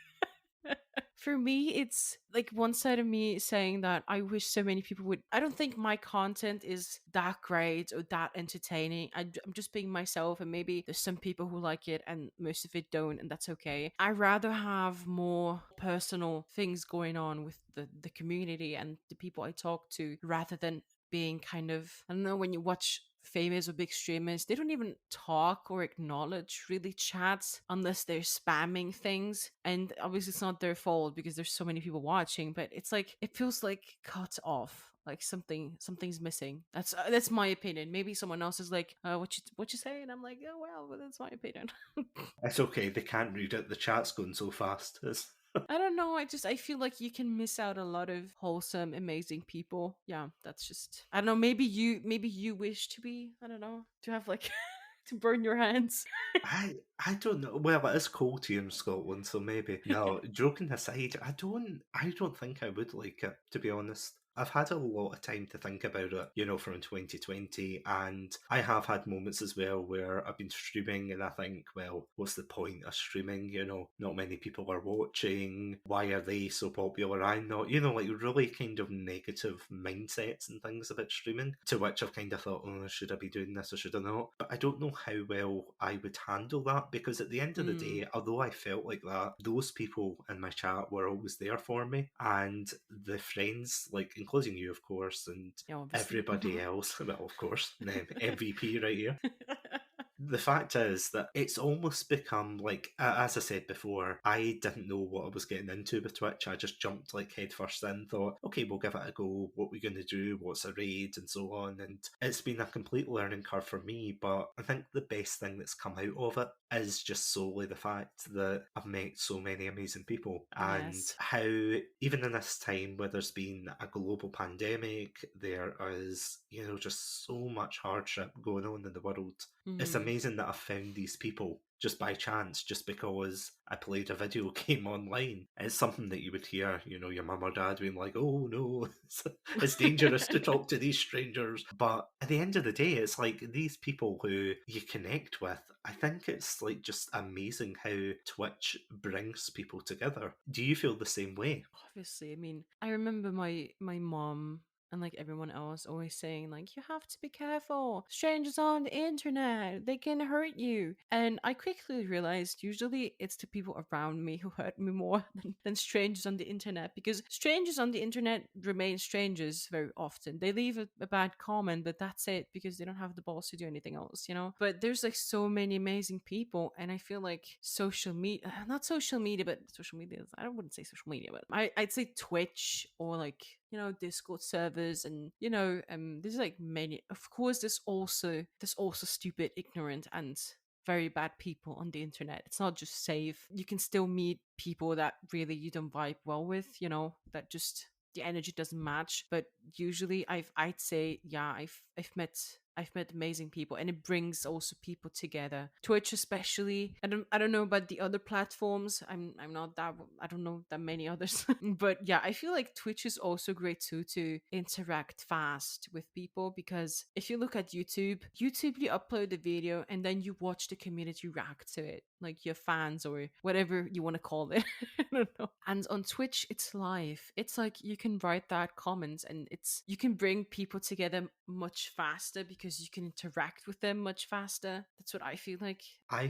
for me it's like one side of me saying that I wish so many people would. I don't think my content is that great or that entertaining. I'm just being myself, and maybe there's some people who like it and most of it don't, and that's okay. I rather have more personal things going on with the community and the people I talk to rather than being kind of, I don't know, when you watch famous or big streamers, they don't even talk or acknowledge really chats unless they're spamming things. And obviously it's not their fault because there's so many people watching, but it's like it feels like cut off. Like something's missing. That's my opinion. Maybe someone else is like, what you say? And I'm like, oh well, but that's my opinion. It's okay, they can't read it. The chat's going so fast. I don't know. I feel like you can miss out a lot of wholesome, amazing people. Yeah, that's just, I don't know. Maybe you wish to be, I don't know, to have like to burn your hands. I don't know. Well, it is cold here in Scotland, so maybe. No, joking aside, I don't think I would like it, to be honest. I've had a lot of time to think about it, from 2020, and I have had moments as well where I've been streaming and I think, well, what's the point of streaming? Not many people are watching. Why are they so popular? I'm not, like really kind of negative mindsets and things about streaming, to which I've kind of thought, oh, should I be doing this or should I not? But I don't know how well I would handle that, because at the end of the day, although I felt like that, those people in my chat were always there for me, and the friends, like including you, of course, and Yeah, obviously. everybody else, well, of course, MVP right here. The fact is that it's almost become like, as I said before, I didn't know what I was getting into with Twitch. I just jumped like head first in, thought, okay, we'll give it a go. What we're going to do? What's a raid, and so on. And it's been a complete learning curve for me. But I think the best thing that's come out of it is just solely the fact that I've met so many amazing people, and Yes. how even in this time where there's been a global pandemic, there is, just so much hardship going on in the world. It's amazing that I've found these people just by chance, just because I played a video game online. It's something that you would hear, your mum or dad being like, oh no, it's dangerous to talk to these strangers. But at the end of the day, it's like these people who you connect with. I think it's like just amazing how Twitch brings people together. Do you feel the same way? Obviously, I mean, I remember my mom and like everyone else always saying like you have to be careful, strangers on the internet, they can hurt you. And I quickly realized usually it's the people around me who hurt me more than strangers on the internet, because strangers on the internet remain strangers very often. They leave a bad comment, but that's it, because they don't have the balls to do anything else, you know. But there's like so many amazing people, and I feel like social media, not social media, but social media, I wouldn't say social media, but I'd say Twitch, or like, you know, Discord servers, and you know, there's like many, of course there's also stupid, ignorant, and very bad people on the internet. It's not just safe. You can still meet people that really you don't vibe well with, you know, that just the energy doesn't match. But usually I'd say, yeah, I've met amazing people, and it brings also people together. Twitch especially. I don't know about the other platforms. I'm not that, I don't know that many others. But yeah, I feel like Twitch is also great too, to interact fast with people, because if you look at YouTube, you upload the video and then you watch the community react to it, like your fans or whatever you want to call it. I don't know. And on Twitch, it's live. It's like you can write that comments, and you can bring people together much faster because you can interact with them much faster. That's what I feel like. I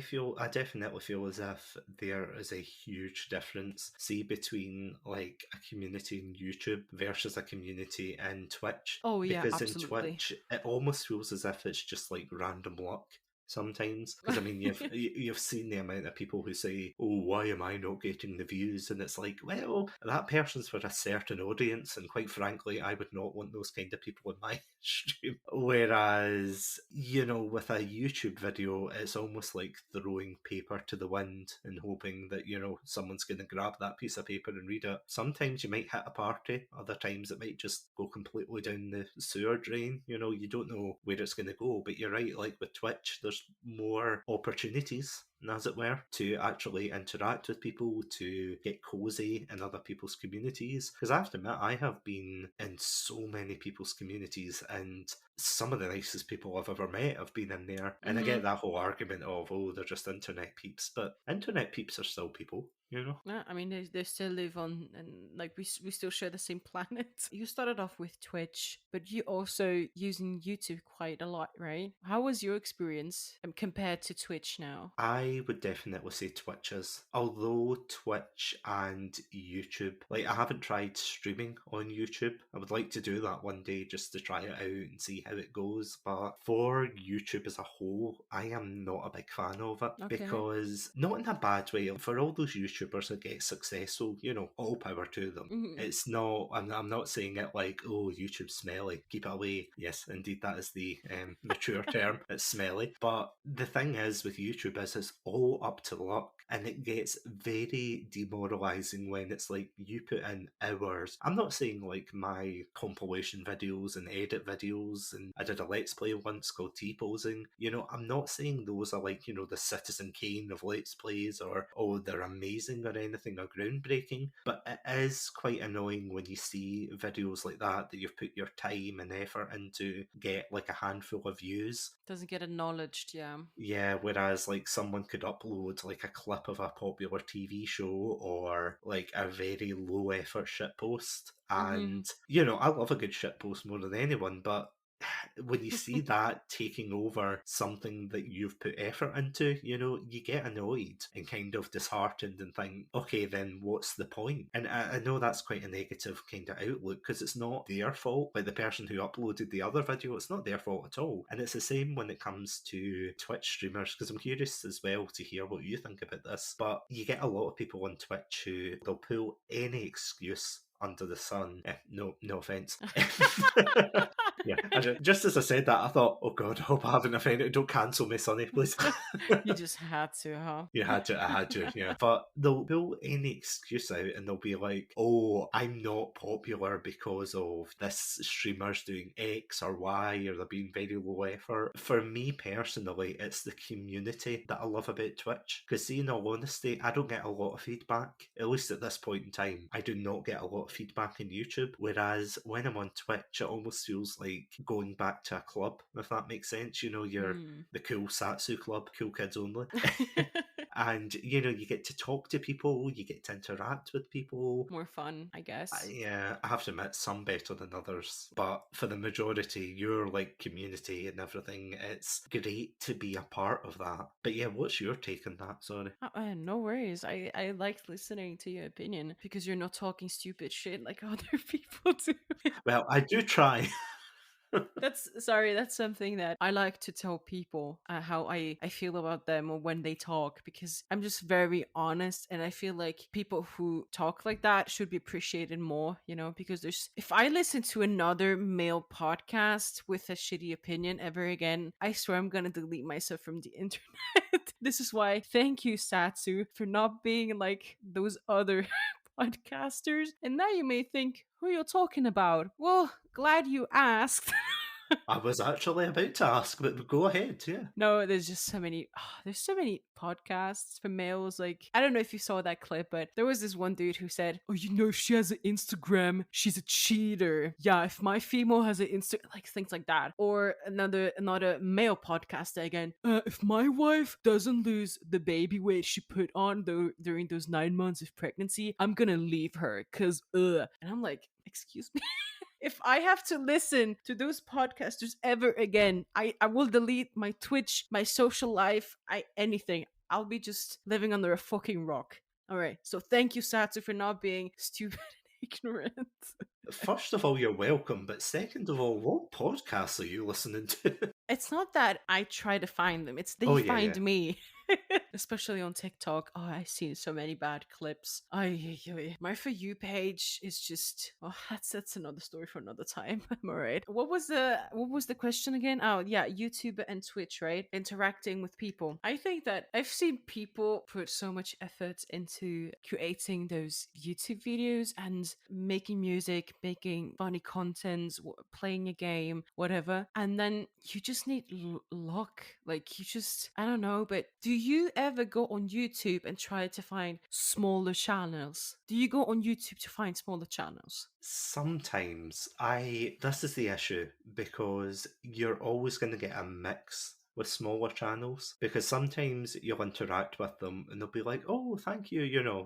definitely feel as if there is a huge difference, see, between like a community in YouTube versus a community in Twitch. Oh yeah, Because in absolutely. Twitch, it almost feels as if it's just like random luck sometimes. Because I mean, you've seen the amount of people who say, "Oh, why am I not getting the views?" And it's like, well, that person's for a certain audience, and quite frankly, I would not want those kind of people in my stream. Whereas, you know, with a YouTube video, it's almost like throwing paper to the wind and hoping that, you know, someone's going to grab that piece of paper and read it. Sometimes you might hit a party, other times it might just go completely down the sewer drain. You know, you don't know where it's going to go. But you're right, like with Twitch, there's more opportunities, as it were, to actually interact with people, to get cozy in other people's communities. Because I have to admit, I have been in so many people's communities, and some of the nicest people I've ever met have been in there. And I Mm-hmm. get that whole argument of, oh, they're just internet peeps, but internet peeps are still people, you know? Yeah, I mean, they still live on, and like we still share the same planet. You started off with Twitch, but you also using YouTube quite a lot, right? How was your experience compared to Twitch now? I would definitely say Twitch is. Although Twitch and YouTube, like I haven't tried streaming on YouTube. I would like to do that one day just to try it out and see how it goes. But for YouTube as a whole, I am not a big fan of it, Okay. because not in a bad way. For all those YouTubers that get successful, you know, all power to them. Hmm. It's not, I'm not saying it like, oh, YouTube's smelly, keep it away. Yes, indeed, that is the mature term. It's smelly. But the thing is with YouTube is it's all up to luck, and it gets very demoralizing when it's like you put in hours. I'm not saying like my compilation videos and edit videos, and I did a Let's Play once called T-posing. You know, I'm not saying those are like, you know, the Citizen Kane of Let's Plays, or, oh, they're amazing or anything or groundbreaking, but it is quite annoying when you see videos like that you've put your time and effort into get like a handful of views. Doesn't get acknowledged, yeah. Yeah, whereas like someone could upload like a clip of a popular TV show or like a very low effort shitpost. Hmm. And, you know, I love a good shitpost more than anyone, but when you see that taking over something that you've put effort into, you know, you get annoyed and kind of disheartened and think, okay, then what's the point? And I know that's quite a negative kind of outlook, because it's not their fault. Like the person who uploaded the other video, it's not their fault at all. And it's the same when it comes to Twitch streamers, because I'm curious as well to hear what you think about this. But you get a lot of people on Twitch who they'll pull any excuse under the sun. No offense. Yeah, just as I said that, I thought, oh God, I hope I haven't offended. Don't cancel me, Sonny, please. You just had to, huh? You had to, I had to, yeah. But they'll pull any excuse out and they'll be like, oh, I'm not popular because of this streamer's doing X or Y, or they're being very low effort. For me personally, it's the community that I love about Twitch. Because, see, in all honesty, I don't get a lot of feedback. At least at this point in time, I do not get a lot of feedback in YouTube. Whereas when I'm on Twitch, it almost feels like going back to a club, if that makes sense. You know, you're Hmm. the cool Satsu club, cool kids only. And, you know, you get to talk to people, you get to interact with people. More fun, I guess. Yeah, I have to admit, some better than others. But for the majority, your like community and everything, it's great to be a part of that. But yeah, what's your take on that? Sorry. No worries. I like listening to your opinion because you're not talking stupid shit like other people do. Well, I do try. That's something that I like to tell people, how I feel about them or when they talk, because I'm just very honest, and I feel like people who talk like that should be appreciated more, because there's if I listen to another male podcast with a shitty opinion ever again, I swear I'm gonna delete myself from the internet. This is why thank you, Satsu, for not being like those other podcasters. And now you may think, who you're talking about? Well, glad you asked. I was actually about to ask, but go ahead, yeah. No, there's just so many. There's so many podcasts for males. Like, I don't know if you saw that clip, but there was this one dude who said, "Oh, if she has an Instagram, she's a cheater. Yeah, if my female has an like things like that." Or another male podcaster again. If my wife doesn't lose the baby weight she put on during those 9 months of pregnancy, I'm gonna leave her. Cause And I'm like, excuse me. If I have to listen to those podcasters ever again, I will delete my Twitch, my social life, anything. I'll be just living under a fucking rock. All right. So thank you, Satsu, for not being stupid and ignorant. First of all, you're welcome, but second of all, what podcasts are you listening to? It's not that I try to find them, it's they Oh, yeah, find yeah. me. Especially on TikTok. Oh, I've seen so many bad clips. My For You page is just, oh, that's another story for another time. I'm alright. What was the question again? Oh yeah, YouTube and Twitch, right? Interacting with people. I think that I've seen people put so much effort into creating those YouTube videos and making music, making funny content, playing a game, whatever. And then you just need luck. Like, I don't know, but do you ever go on YouTube and try to find smaller channels? Do you go on YouTube to find smaller channels? Sometimes this is the issue because you're always going to get a mix with smaller channels because sometimes you'll interact with them and they'll be like, oh, thank you,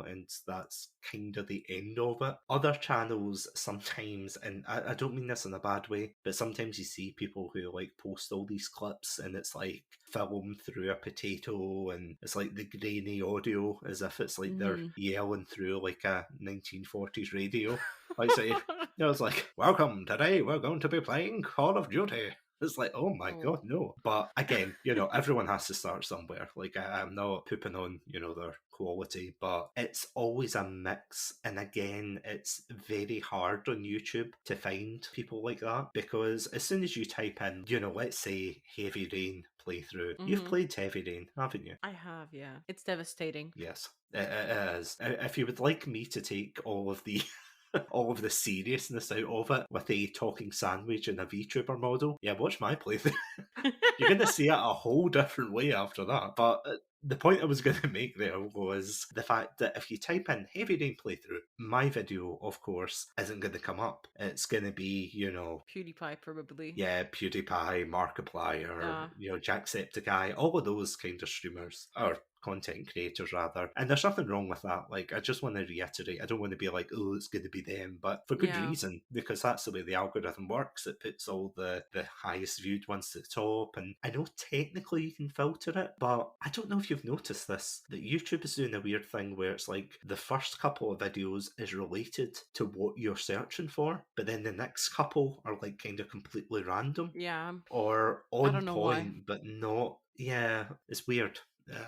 and that's kind of the end of it. Other channels sometimes, and I don't mean this in a bad way, but sometimes you see people who like post all these clips and it's like filmed through a potato and it's like the grainy audio as if it's like they're yelling through like a 1940s radio. Like, say, it's like, welcome, today we're going to be playing Call of Duty. It's like, oh my god, no. But again, everyone has to start somewhere. Like, I'm not pooping on, their quality, but it's always a mix. And again, it's very hard on YouTube to find people like that because as soon as you type in, let's say Heavy Rain playthrough, you've played Heavy Rain, haven't you? I have, yeah. It's devastating. Yes, it is. If you would like me to take all of the seriousness out of it with a talking sandwich and a VTuber model, yeah, watch my playthrough. You're going to see it a whole different way after that. But the point I was going to make there was the fact that if you type in Heavy Rain playthrough, my video, of course, isn't going to come up. It's going to be, PewDiePie, probably. Yeah, PewDiePie, Markiplier, Jacksepticeye, all of those kind of streamers, or content creators rather. And there's nothing wrong with that. Like, I just want to reiterate, I don't want to be like, oh, it's going to be them, but for good reason, because that's the way the algorithm works. It puts all the highest viewed ones to the top. And I know technically you can filter it, but I don't know if you've noticed this, that YouTube is doing a weird thing where it's like the first couple of videos is related to what you're searching for, but then the next couple are like kind of completely random. Yeah. Or on point, but not. Yeah, it's weird.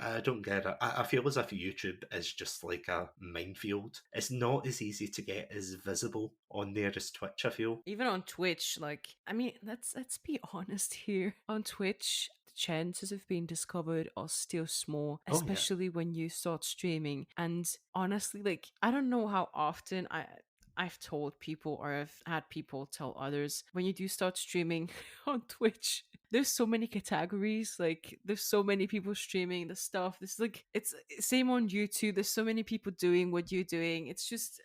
I don't get it. I feel as if YouTube is just like a minefield. It's not as easy to get as visible on there as Twitch, I feel. Even on Twitch, like, I mean, let's be honest here. On Twitch, the chances of being discovered are still small, especially when you start streaming. And honestly, like, I don't know how often I've told people or I've had people tell others, when you do start streaming on Twitch, there's so many categories. Like, there's so many people streaming the stuff. This is like, it's same on YouTube. There's so many people doing what you're doing. It's just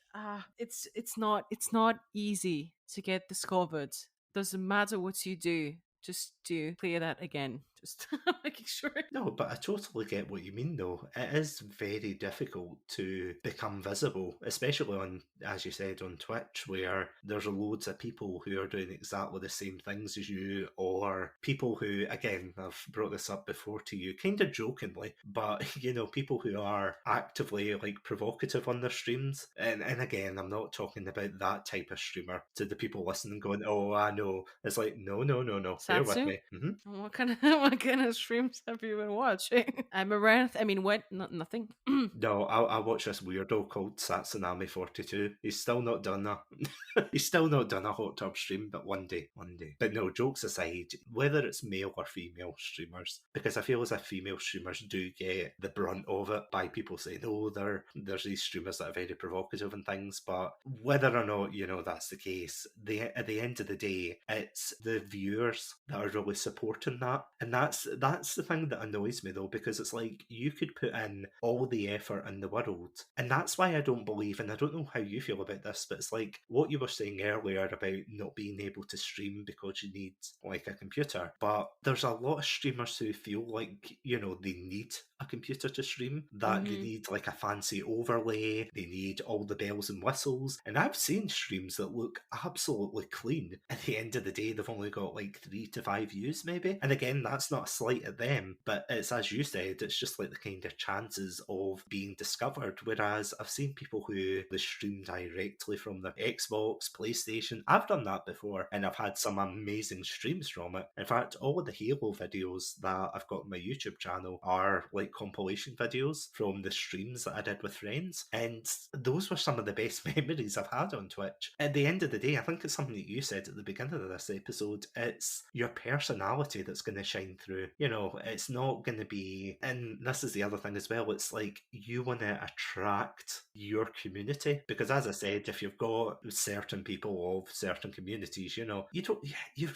it's not easy to get discovered. Doesn't matter what you do. Just do clear that again. Just making sure. No, but I totally get what you mean, though. It is very difficult to become visible, especially on, as you said, on Twitch, where there's loads of people who are doing exactly the same things as you, or people who, again, I've brought this up before to you, kind of jokingly, but, people who are actively, like, provocative on their streams. And again, I'm not talking about that type of streamer. To the people listening going, oh, I know. It's like, no, no, no, no. Bear with Satsu? me. Hmm. What kind of what kind of streams have you been watching? Amaranth? I mean, what? Nothing. No, I watch this weirdo called Satsunami42. He's still not done a he's still not done a hot tub stream, but one day, one day. But no, jokes aside, whether it's male or female streamers, because I feel as if female streamers do get the brunt of it by people saying, oh, there's these streamers that are very provocative and things, but whether or not, that's the case, at the end of the day, it's the viewers that are really supporting that. And that's the thing that annoys me, though, because it's like you could put in all the effort in the world. And that's why I don't believe, and I don't know how you feel about this, but it's like what you were saying earlier about not being able to stream because you need like a computer. But there's a lot of streamers who feel like, they need a computer to stream, that they need like a fancy overlay, they need all the bells and whistles. And I've seen streams that look absolutely clean. At the end of the day, they've only got like 3 to 5 views maybe. And again, that's not a slight at them, but it's, as you said, it's just like the kind of chances of being discovered. Whereas I've seen people who they stream directly from their Xbox, PlayStation. I've done that before, and I've had some amazing streams from it. In fact, all of the Halo videos that I've got on my YouTube channel are like compilation videos from the streams that I did with friends, and those were some of the best memories I've had on Twitch. At the end of the day, I think it's something that you said at the beginning of this episode, it's your personality that's going to shine through. It's not going to be, and this is the other thing as well, it's like you want to attract your community, because as I said, if you've got certain people of certain communities, you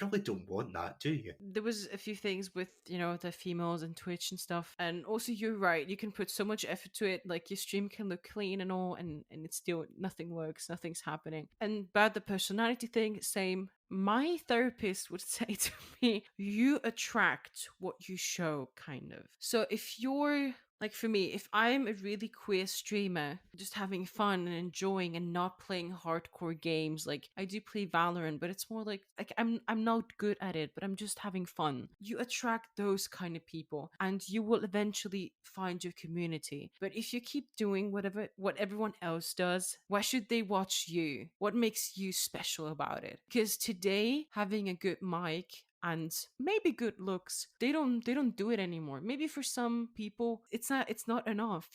really don't want that, do you? There was a few things with, the females and Twitch and stuff. And also, you're right, you can put so much effort to it, like your stream can look clean and all, and it's still nothing works, nothing's happening. And about the personality thing, same. My therapist would say to me, you attract what you show, kind of. So if you're like, for me, if I'm a really queer streamer, just having fun and enjoying and not playing hardcore games, like I do play Valorant, but it's more like I'm not good at it, but I'm just having fun. You attract those kind of people, and you will eventually find your community. But if you keep doing what everyone else does, why should they watch you? What makes you special about it? Because today, having a good mic and maybe good looks, they don't do it anymore. Maybe for some people it's not enough.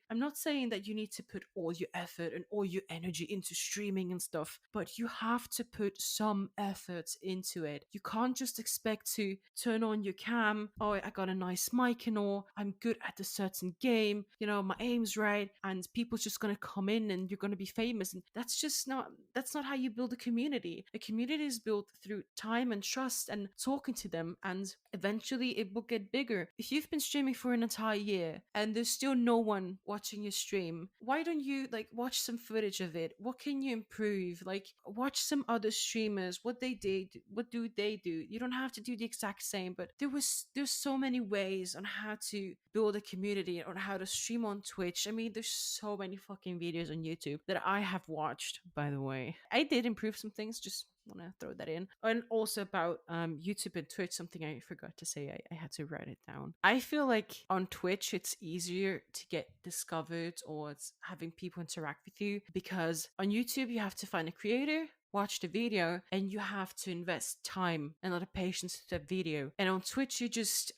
I'm not saying that you need to put all your effort and all your energy into streaming and stuff, but you have to put some effort into it. You can't just expect to turn on your cam, oh, I got a nice mic and all, I'm good at a certain game, my aim's right, and people's just gonna come in and you're gonna be famous. And that's not how you build a community. A community is built through time and trust and talking to them, and eventually it will get bigger. If you've been streaming for an entire year and there's still no one watching your stream, why don't you watch some footage of it? What can you improve? Watch some other streamers, what they did, what do they do. You don't have to do the exact same, but there's so many ways on how to build a community, on how to stream on Twitch. I mean, there's so many fucking videos on YouTube that I have watched, by the way. I did improve some things, just want to throw that in. And also about YouTube and Twitch, something I forgot to say, I had to write it down. I feel like on Twitch it's easier to get discovered, or it's having people interact with you, because on YouTube you have to find a creator, watch the video, and you have to invest time and a lot of patience to that video. And on Twitch you just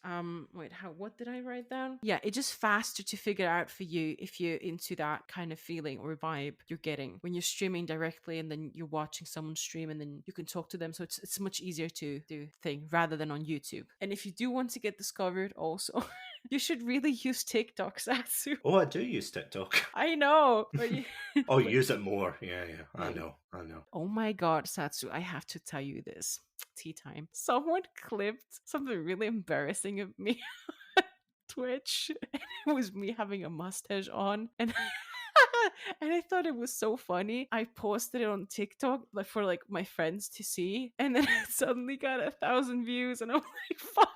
what did I write down? Yeah, it's just faster to figure out for you if you're into that kind of feeling or vibe you're getting when you're streaming directly, and then you're watching someone stream and then you can talk to them. So it's much easier to do thing rather than on YouTube. And if you do want to get discovered also, you should really use TikTok, Satsu. Oh, I do use TikTok. I know. But Oh, use it more. Yeah. I know. Oh my god, Satsu, I have to tell you this. Tea time. Someone clipped something really embarrassing of me on Twitch. And it was me having a mustache on. And and I thought it was so funny. I posted it on TikTok for my friends to see, and then it suddenly got 1,000 views, and I'm like, fuck.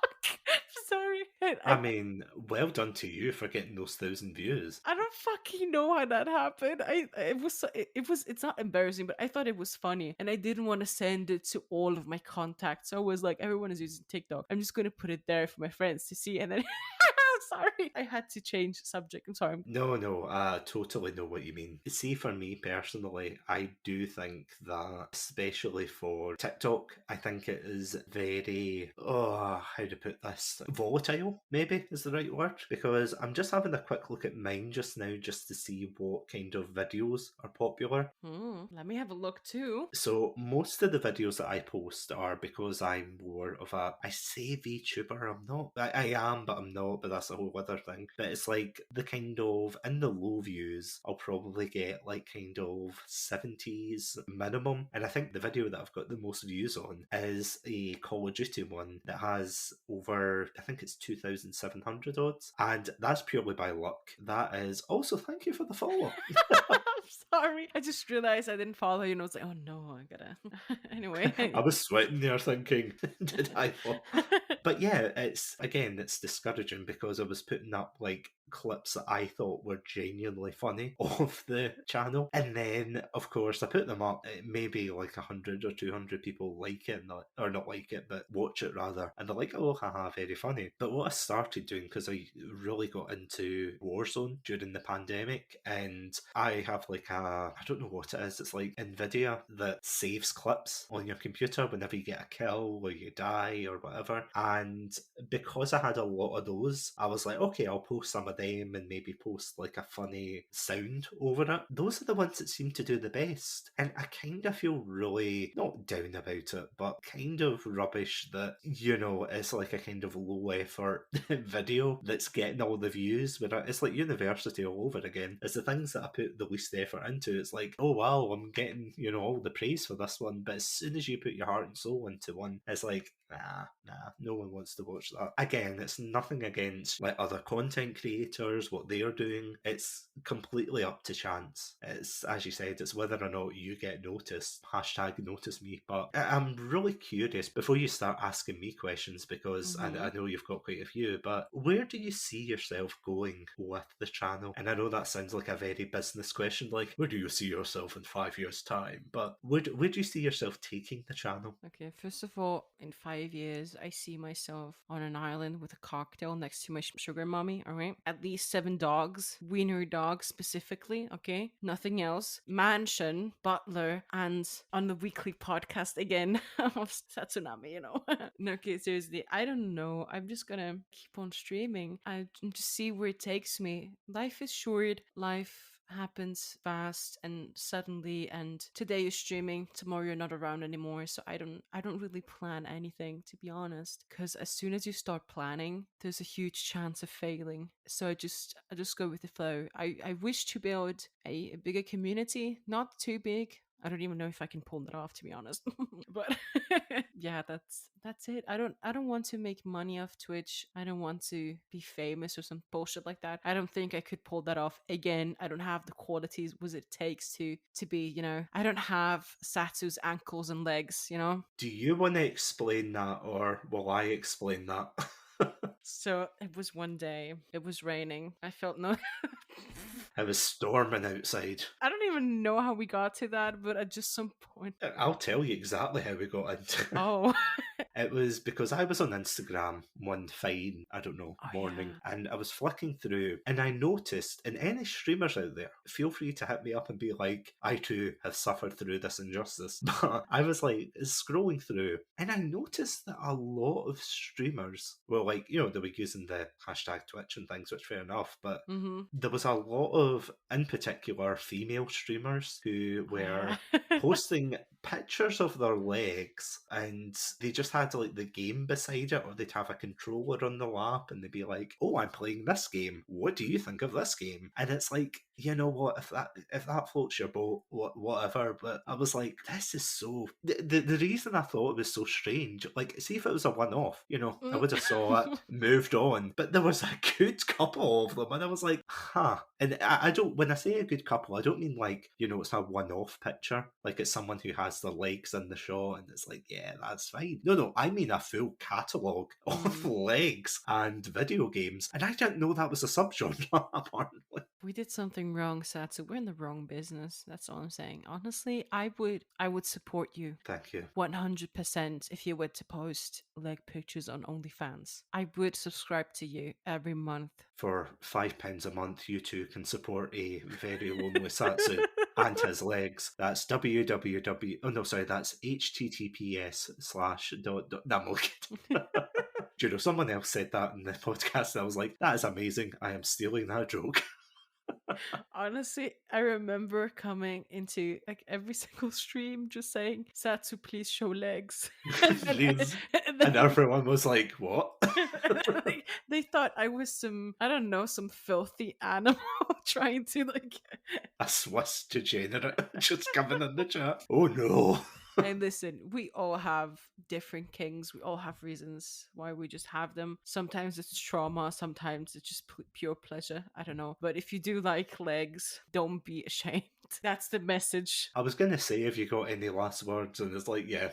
I mean, well done to you for getting those 1,000 views. I don't fucking know how that happened. It's not embarrassing, but I thought it was funny, and I didn't want to send it to all of my contacts. So I was like, everyone is using TikTok. I'm just gonna put it there for my friends to see, and then. Sorry, I had to change subject. I'm sorry. No, I totally know what you mean. See, for me personally, I do think that, especially for TikTok, I think it is very, how to put this? Volatile, maybe is the right word. Because I'm just having a quick look at mine just now just to see what kind of videos are popular. Let me have a look too. So most of the videos that I post are because I'm more of I say VTuber, I'm not. I am, but I'm not, but that's a whole other thing. But it's like the kind of, in the low views, I'll probably get like kind of 70s minimum. And I think the video that I've got the most views on is a Call of Duty one that has over, I think it's 2,700 odds. And that's purely by luck. That is also, thank you for the follow. I'm sorry. I just realized I didn't follow you, and I was like, oh no, I gotta. Anyway. I was sweating there thinking, did I fall? But yeah, it's discouraging because I was putting up like clips that I thought were genuinely funny of the channel, and then of course I put them up, maybe like 100 or 200 people like it, or not like it, but watch it rather, and they're like, oh haha, very funny. But what I started doing, because I really got into Warzone during the pandemic, and I have like I don't know what it is, it's like NVIDIA that saves clips on your computer whenever you get a kill or you die or whatever. And because I had a lot of those, I was like, okay, I'll post some of them and maybe post like a funny sound over it. Those are the ones that seem to do the best. And I kind of feel really, not down about it, but kind of rubbish that, it's like a kind of low effort video that's getting all the views. But it's like university all over again. It's the things that I put the least effort into. It's like, oh wow, I'm getting, all the praise for this one. But as soon as you put your heart and soul into one, it's like, nah, no one wants to watch that. Again, it's nothing against like other content creators, what they're doing. It's completely up to chance. It's, as you said, it's whether or not you get noticed. Hashtag notice me. But I'm really curious, before you start asking me questions, because I know you've got quite a few, but where do you see yourself going with the channel? And I know that sounds like a very business question, like, where do you see yourself in 5 years' time? But where do you see yourself taking the channel? Okay, first of all, in 5 years, I see myself on an island with a cocktail next to my sugar mommy, all right? At least 7 dogs, wiener dogs specifically, okay? Nothing else. Mansion, butler, and on the weekly podcast again of Satsunami, No, okay, seriously, I don't know. I'm just gonna keep on streaming and just see where it takes me. Life is short. Life happens fast and suddenly, and today you're streaming, tomorrow you're not around anymore. So I don't really plan anything, to be honest, because as soon as you start planning, there's a huge chance of failing. So I just go with the flow. I wish to build a bigger community, not too big. I don't even know if I can pull that off, to be honest. But yeah, that's it. I don't want to make money off Twitch. I don't want to be famous or some bullshit like that. I don't think I could pull that off. Again, I don't have the qualities what it takes to be, I don't have Satsu's ankles and legs, Do you want to explain that, or will I explain that? So it was one day. It was raining. I felt no. It was storming outside. I don't even know how we got to that, but at just some point. I'll tell you exactly how we got into it. Oh. It was because I was on Instagram one fine, I don't know, morning, and I was flicking through, and I noticed, and any streamers out there, feel free to hit me up and be like, I too have suffered through this injustice. But I was like scrolling through, and I noticed that a lot of streamers were like, they were using the hashtag Twitch and things, which fair enough, but there was a lot of, in particular, female streamers who were posting pictures of their legs, and they just had like the game beside it, or they'd have a controller on the lap, and they'd be like, oh, I'm playing this game, what do you think of this game? And it's like, you know what, if that floats your boat, whatever. But I was like, this is so. The reason I thought it was so strange, like, see if it was a one off, I would have saw it, moved on. But there was a good couple of them, and I was like, huh. And I don't. When I say a good couple, I don't mean like it's a one off picture, like it's someone who has their legs in the shot, and it's like, yeah, that's fine. No, I mean a full catalogue of legs and video games, and I didn't know that was a subgenre. Apparently. We did something wrong, Satsu. We're in the wrong business. That's all I'm saying. Honestly, I would support you Thank you. 100% if you were to post leg pictures on OnlyFans. I would subscribe to you every month. For £5 a month, you two can support a very lonely Satsu and his legs. That's www. Oh no, sorry, that's https/ dot. No, I'm kidding. Someone else said that in the podcast, and I was like, that is amazing. I am stealing that joke. Honestly, I remember coming into like every single stream just saying, Satsu, please show legs. Please. And everyone was like, what? They thought I was some, I don't know, some filthy animal trying to like... A Swiss degenerate just coming in the chat. Oh no. Hey, listen, we all have different kings. We all have reasons why we just have them. Sometimes it's trauma, sometimes it's just pure pleasure. I don't know. But if you do like legs, don't be ashamed. That's the message. I was going to say, if you got any last words, and it's like, yeah,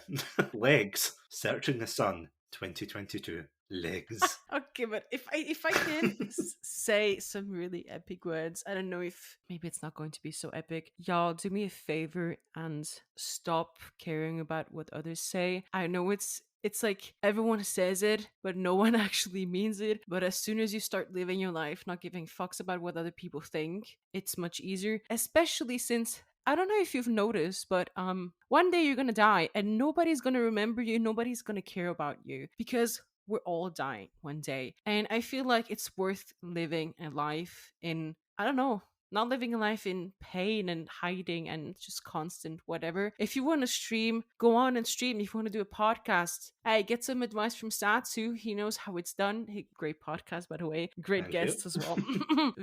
legs, searching the sun, 2022. Legs. Okay, but if I can say some really epic words, I don't know if maybe it's not going to be so epic. Y'all, do me a favor and stop caring about what others say. I know it's like everyone says it, but no one actually means it. But as soon as you start living your life, not giving fucks about what other people think, it's much easier. Especially since, I don't know if you've noticed, but one day you're gonna die and nobody's gonna remember you, nobody's gonna care about you, because we're all dying one day. And I feel like it's worth living a life in, I don't know, not living a life in pain and hiding and just constant whatever. If you want to stream, go on and stream. If you want to do a podcast, hey, get some advice from Satsu. He knows how it's done. Great podcast, by the way. Great guests as well.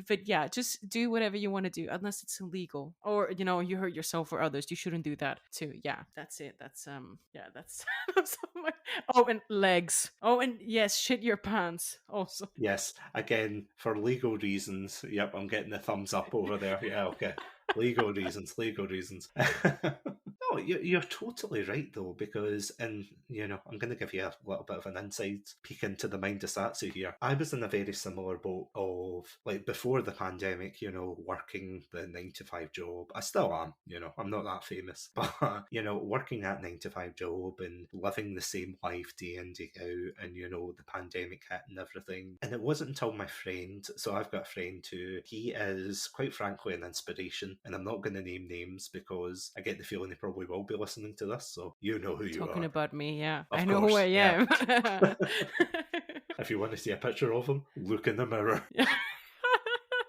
But yeah, just do whatever you want to do, unless it's illegal or you hurt yourself or others. You shouldn't do that too. Yeah, that's it. That's that's oh, and legs. Oh, and yes, shit your pants also. Yes, again, for legal reasons. Yep, I'm getting the thumbs up over there. Yeah, okay. Legal reasons. No, you're totally right, though, because, and, I'm going to give you a little bit of an inside peek into the mind of Satsu here. I was in a very similar boat of, like, before the pandemic, working the 9-to-5 job. I still am, I'm not that famous, but, working that 9-to-5 job and living the same life day in, day out, and, the pandemic hit and everything. And it wasn't until my friend, so I've got a friend who, he is, quite frankly, an inspiration, and I'm not going to name names because I get the feeling they probably will be listening to this, so you know who you are. Talking about me, yeah. Of I know course, who I am. Yeah. If you want to see a picture of him, look in the mirror.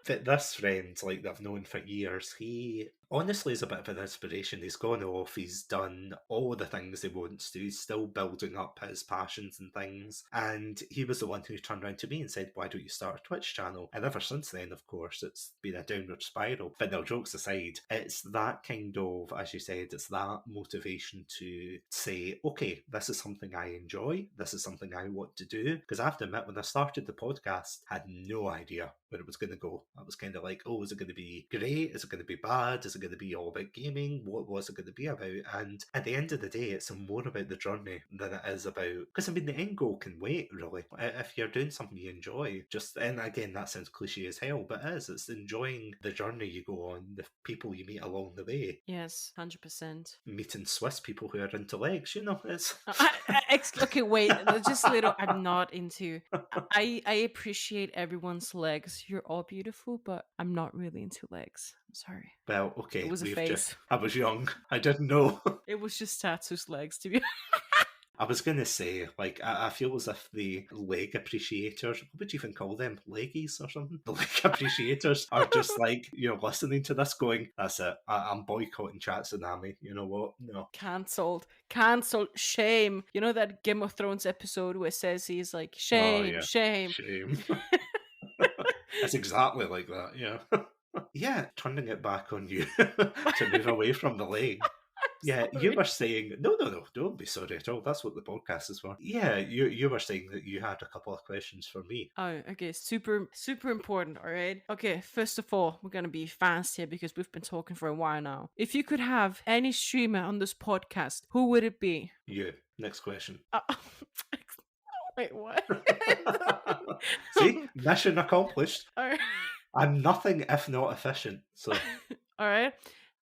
This friend, like, I've known for years, he honestly is a bit of an inspiration. He's gone off, he's done all the things he wants to, he's still building up his passions and things, and he was the one who turned around to me and said, why don't you start a Twitch channel? And ever since then, of course, it's been a downward spiral. But no, jokes aside, it's that kind of, as you said, it's that motivation to say, okay, this is something I enjoy, this is something I want to do. Because I have to admit, when I started the podcast, I had no idea where it was going to go. I was kind of like, oh, is it going to be great? Is it going to be bad? Is it going to be all about gaming? What was it going to be about? And at the end of the day, it's more about the journey than it is about, because I mean, the end goal can wait, really. If you're doing something you enjoy, just, and again, that sounds cliche as hell, but it's enjoying the journey you go on, the people you meet along the way. Yes, 100%. Meeting Swiss people who are into legs, it's... Okay, wait, just a little, I'm not into, I appreciate everyone's legs. You're all beautiful, but I'm not really into legs. I'm sorry. Well, okay. It was a phase. I was young. I didn't know. It was just Satsu's legs, to be I was going to say, like, I feel as if the leg appreciators, what would you even call them? Leggies or something? The leg appreciators are just like, listening to this going, that's it. I'm boycotting Chat Tsunami. You know what? No. Cancelled. Shame. You know that Game of Thrones episode where it says he's like, shame, oh, yeah. Shame. It's exactly like that, yeah. Yeah, turning it back on you to move away from the lane. Yeah, you Sorry. were saying no, don't be sorry at all. That's what the podcast is for. Yeah, you were saying that you had a couple of questions for me. Oh, okay. Super important. All right. Okay. First of all, we're gonna be fast here because we've been talking for a while now. If you could have any streamer on this podcast, who would it be? You. Next question. Wait, what? See, mission accomplished. All right. I'm nothing if not efficient. So All right.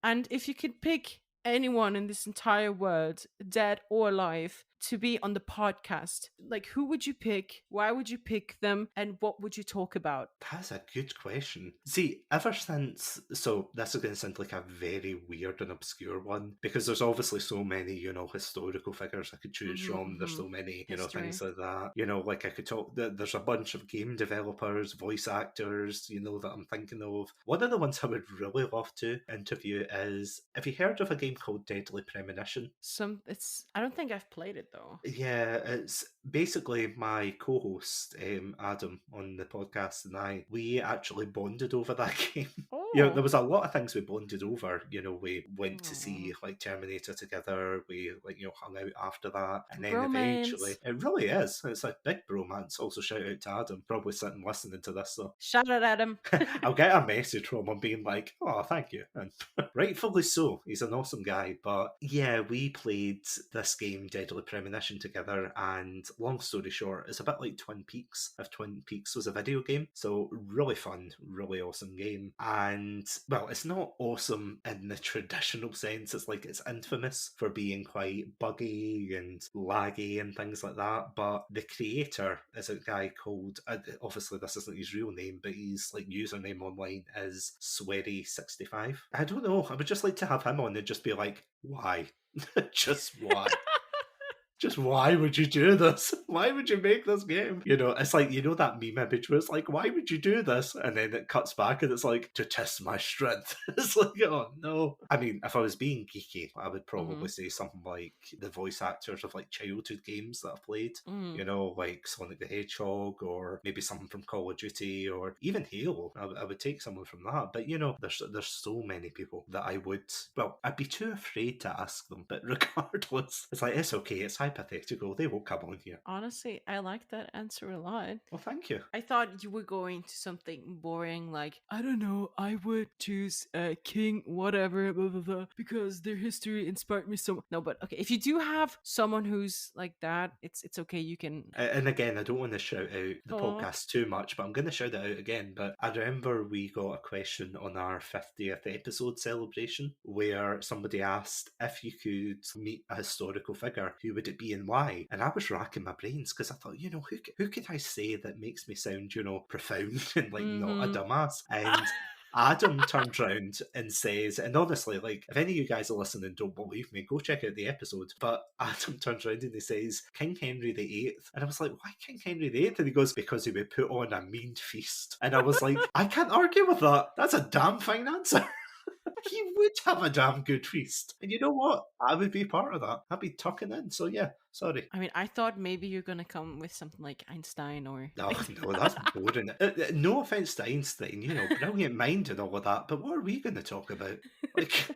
And if you could pick anyone in this entire world, dead or alive, to be on the podcast, like who would you pick? Why would you pick them? And what would you talk about? that's a good question. See, ever since, so this is going to sound like a very weird and obscure one because there's obviously so many, historical figures I could choose from. There's so many, History. things like that. Like I could talk, there's a bunch of game developers, voice actors, that I'm thinking of. One of the ones I would really love to interview is, have you heard of a game called Deadly Premonition? I don't think I've played it though. Yeah, it's basically my co-host Adam on the podcast and we actually bonded over that game. There Oh. was a lot of things we bonded over. We went to see like Terminator together. We hung out after that, and then eventually, Bromance. it really is. It's a big bromance. Also, shout out to Adam, probably sitting listening to this. So Shout out at him. I'll get a message from him being like, "Oh, thank you," and rightfully so. He's an awesome guy. But yeah, we played this game, Deadly Premonition, together. And long story short, it's a bit like Twin Peaks. If Twin Peaks was a video game, so really fun, really awesome game. And well, it's not awesome in the traditional sense. It's like it's infamous for being quite buggy and laggy and things like that. But the creator is a guy called, obviously this isn't his real name, but his like username online is Swery65. I don't know. I would just like to have him on and just be like, why? Just why? Just why would you do this? Why would you make this game? It's like, that meme image where it's like, why would you do this? And then it cuts back and it's like, to test my strength. It's like, oh no. I mean, if I was being geeky, I would probably say something like the voice actors of like childhood games that I've played. Like Sonic the Hedgehog, or maybe something from Call of Duty, or even Halo. I would take someone from that. But there's so many people that I'd be too afraid to ask them. But regardless, it's like, it's okay. It's hypothetical. They won't come on here. Honestly, I like that answer a lot. Well, thank you. I thought you were going to something boring like, I don't know, I would choose King whatever, blah, blah, blah, because their history inspired me so much. No, but okay, if you do have someone who's like that, it's okay, you can. And again, I don't want to shout out the podcast too much, but I'm going to shout it out again. But I remember we got a question on our 50th episode celebration where somebody asked if you could meet a historical figure, who would it be and why? And I was racking my brains because I thought, who could I say that makes me sound, profound and like not a dumbass? And Adam turns around and says, and honestly, like, if any of you guys are listening and don't believe me, go check out the episode. But Adam turns around and he says, King Henry VIII. And I was like, why King Henry VIII? And he goes, because he would put on a mean feast. And I was like, I can't argue with that. That's a damn fine answer. He would have a damn good feast. And you know what? I would be part of that. I'd be tucking in. So yeah, sorry. I mean, I thought maybe you're gonna come with something like Einstein or. Oh, no, that's boring. No offense to Einstein, brilliant mind and all of that. But what are we going to talk about? Like,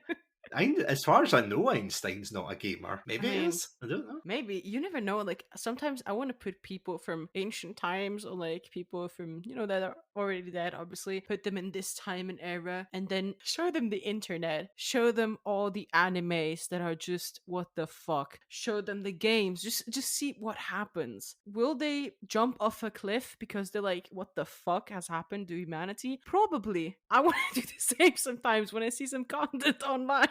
as far as I know, Einstein's not a gamer. Maybe he is. I don't know. Maybe. You never know. Like, sometimes I want to put people from ancient times or like people from, that are already dead, obviously, put them in this time and era and then show them the internet, show them all the animes that are just what the fuck, show them the games, just see what happens. Will they jump off a cliff because they're like, what the fuck has happened to humanity? Probably. I want to do the same sometimes when I see some content online.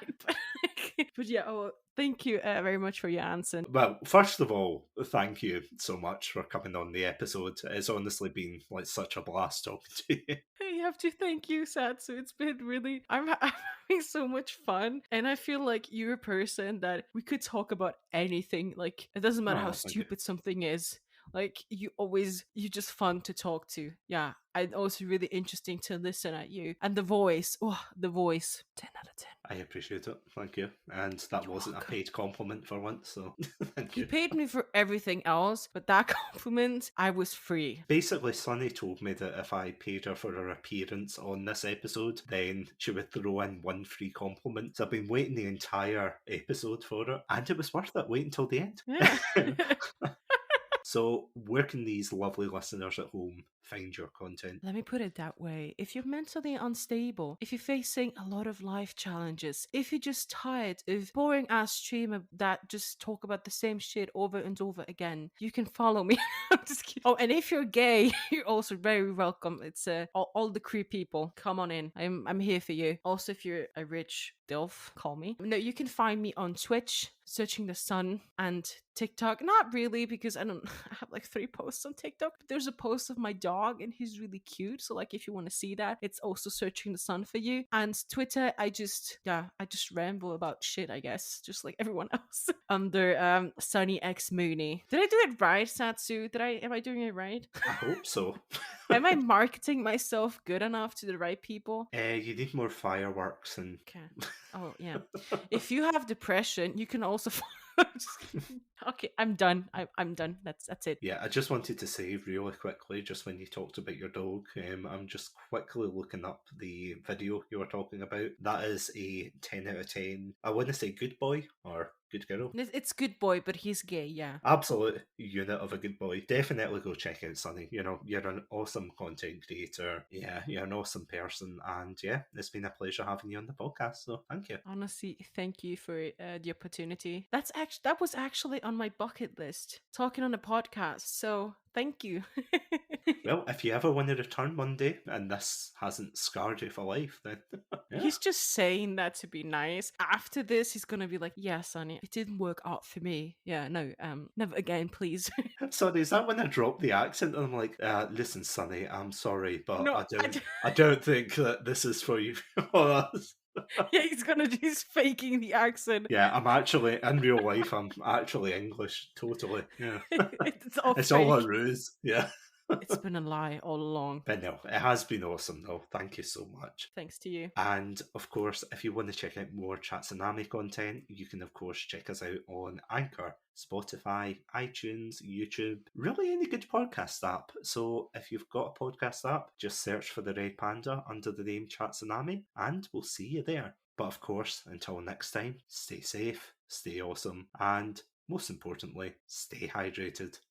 But yeah, thank you very much for your answer. Well, first of all, thank you so much for coming on the episode. It's honestly been like such a blast talking to you. I have to thank you, Satsu. It's been really, I'm having so much fun. And I feel like you're a person that we could talk about anything. Like, it doesn't matter how stupid something is. Like you're just fun to talk to. Yeah. And also really interesting to listen at you. And the voice, 10 out of 10. I appreciate it. Thank you. And that You're wasn't a welcome. paid compliment for once, so thank You you. paid me for everything else, but that compliment, I was free. Basically, Sunny told me that if I paid her for her appearance on this episode, then she would throw in one free compliment. So I've been waiting the entire episode for it, and it was worth it. Wait until the Yeah. end. So, where can these lovely listeners at home find your content? Let me put it that way. If you're mentally unstable, if you're facing a lot of life challenges, if you're just tired of boring ass streamer that just talk about the same shit over and over again, you can follow me. I'm just kidding. Oh, and if you're gay, you're also very welcome. It's all the queer people. Come on in. I'm here for you. Also, if you're a rich DILF, call me. No, you can find me on Twitch, Searching the Sun, and TikTok. Not really, because I have like 3 posts on TikTok. But there's a post of my dog, and he's really cute. So like, if you want to see that, it's also Searching the Sun for you. And Twitter, I just ramble about shit, I guess, just like everyone else. Under Sunny X Mooney. Did I do it right, Satsu? Am I doing it right? I hope so. Am I marketing myself good enough to the right people? You need more fireworks and. Okay. Oh yeah. If you have depression, you can also. Okay, I'm done. I'm done. That's it. Yeah, I just wanted to say really quickly, just when you talked about your dog, I'm just quickly looking up the video you were talking about. That is a 10 out of 10. I want to say good boy or good girl. It's good boy, but he's gay. Yeah. Absolute unit of a good boy. Definitely go check out Sunny. You know, you're an awesome content creator. Yeah, you're an awesome person. And yeah, it's been a pleasure having you on the podcast. So thank you. Honestly, thank you for the opportunity. That was actually on my bucket list, talking on a podcast. So thank you. Well, if you ever want to return one day and this hasn't scarred you for life, then yeah. He's just saying that to be nice. After this, he's gonna be like, "Yeah, Sonny, it didn't work out for me. Yeah, no, never again, please." Sorry, is that when I drop the accent and I'm like, listen, Sonny, I'm sorry, but No, I don't think that this is for you. Yeah, he's faking the accent. Yeah, I'm actually in real life. I'm actually English, totally. Yeah, it's all a ruse. Yeah. It's been a lie all along. But no, it has been awesome though. Thank you so much. Thanks to you. And of course, if you want to check out more Chatsunami content, you can of course check us out on Anchor, Spotify, iTunes, YouTube, really any good podcast app. So if you've got a podcast app, just search for the Red Panda under the name Chatsunami and we'll see you there. But of course, until next time, stay safe, stay awesome, and most importantly, stay hydrated.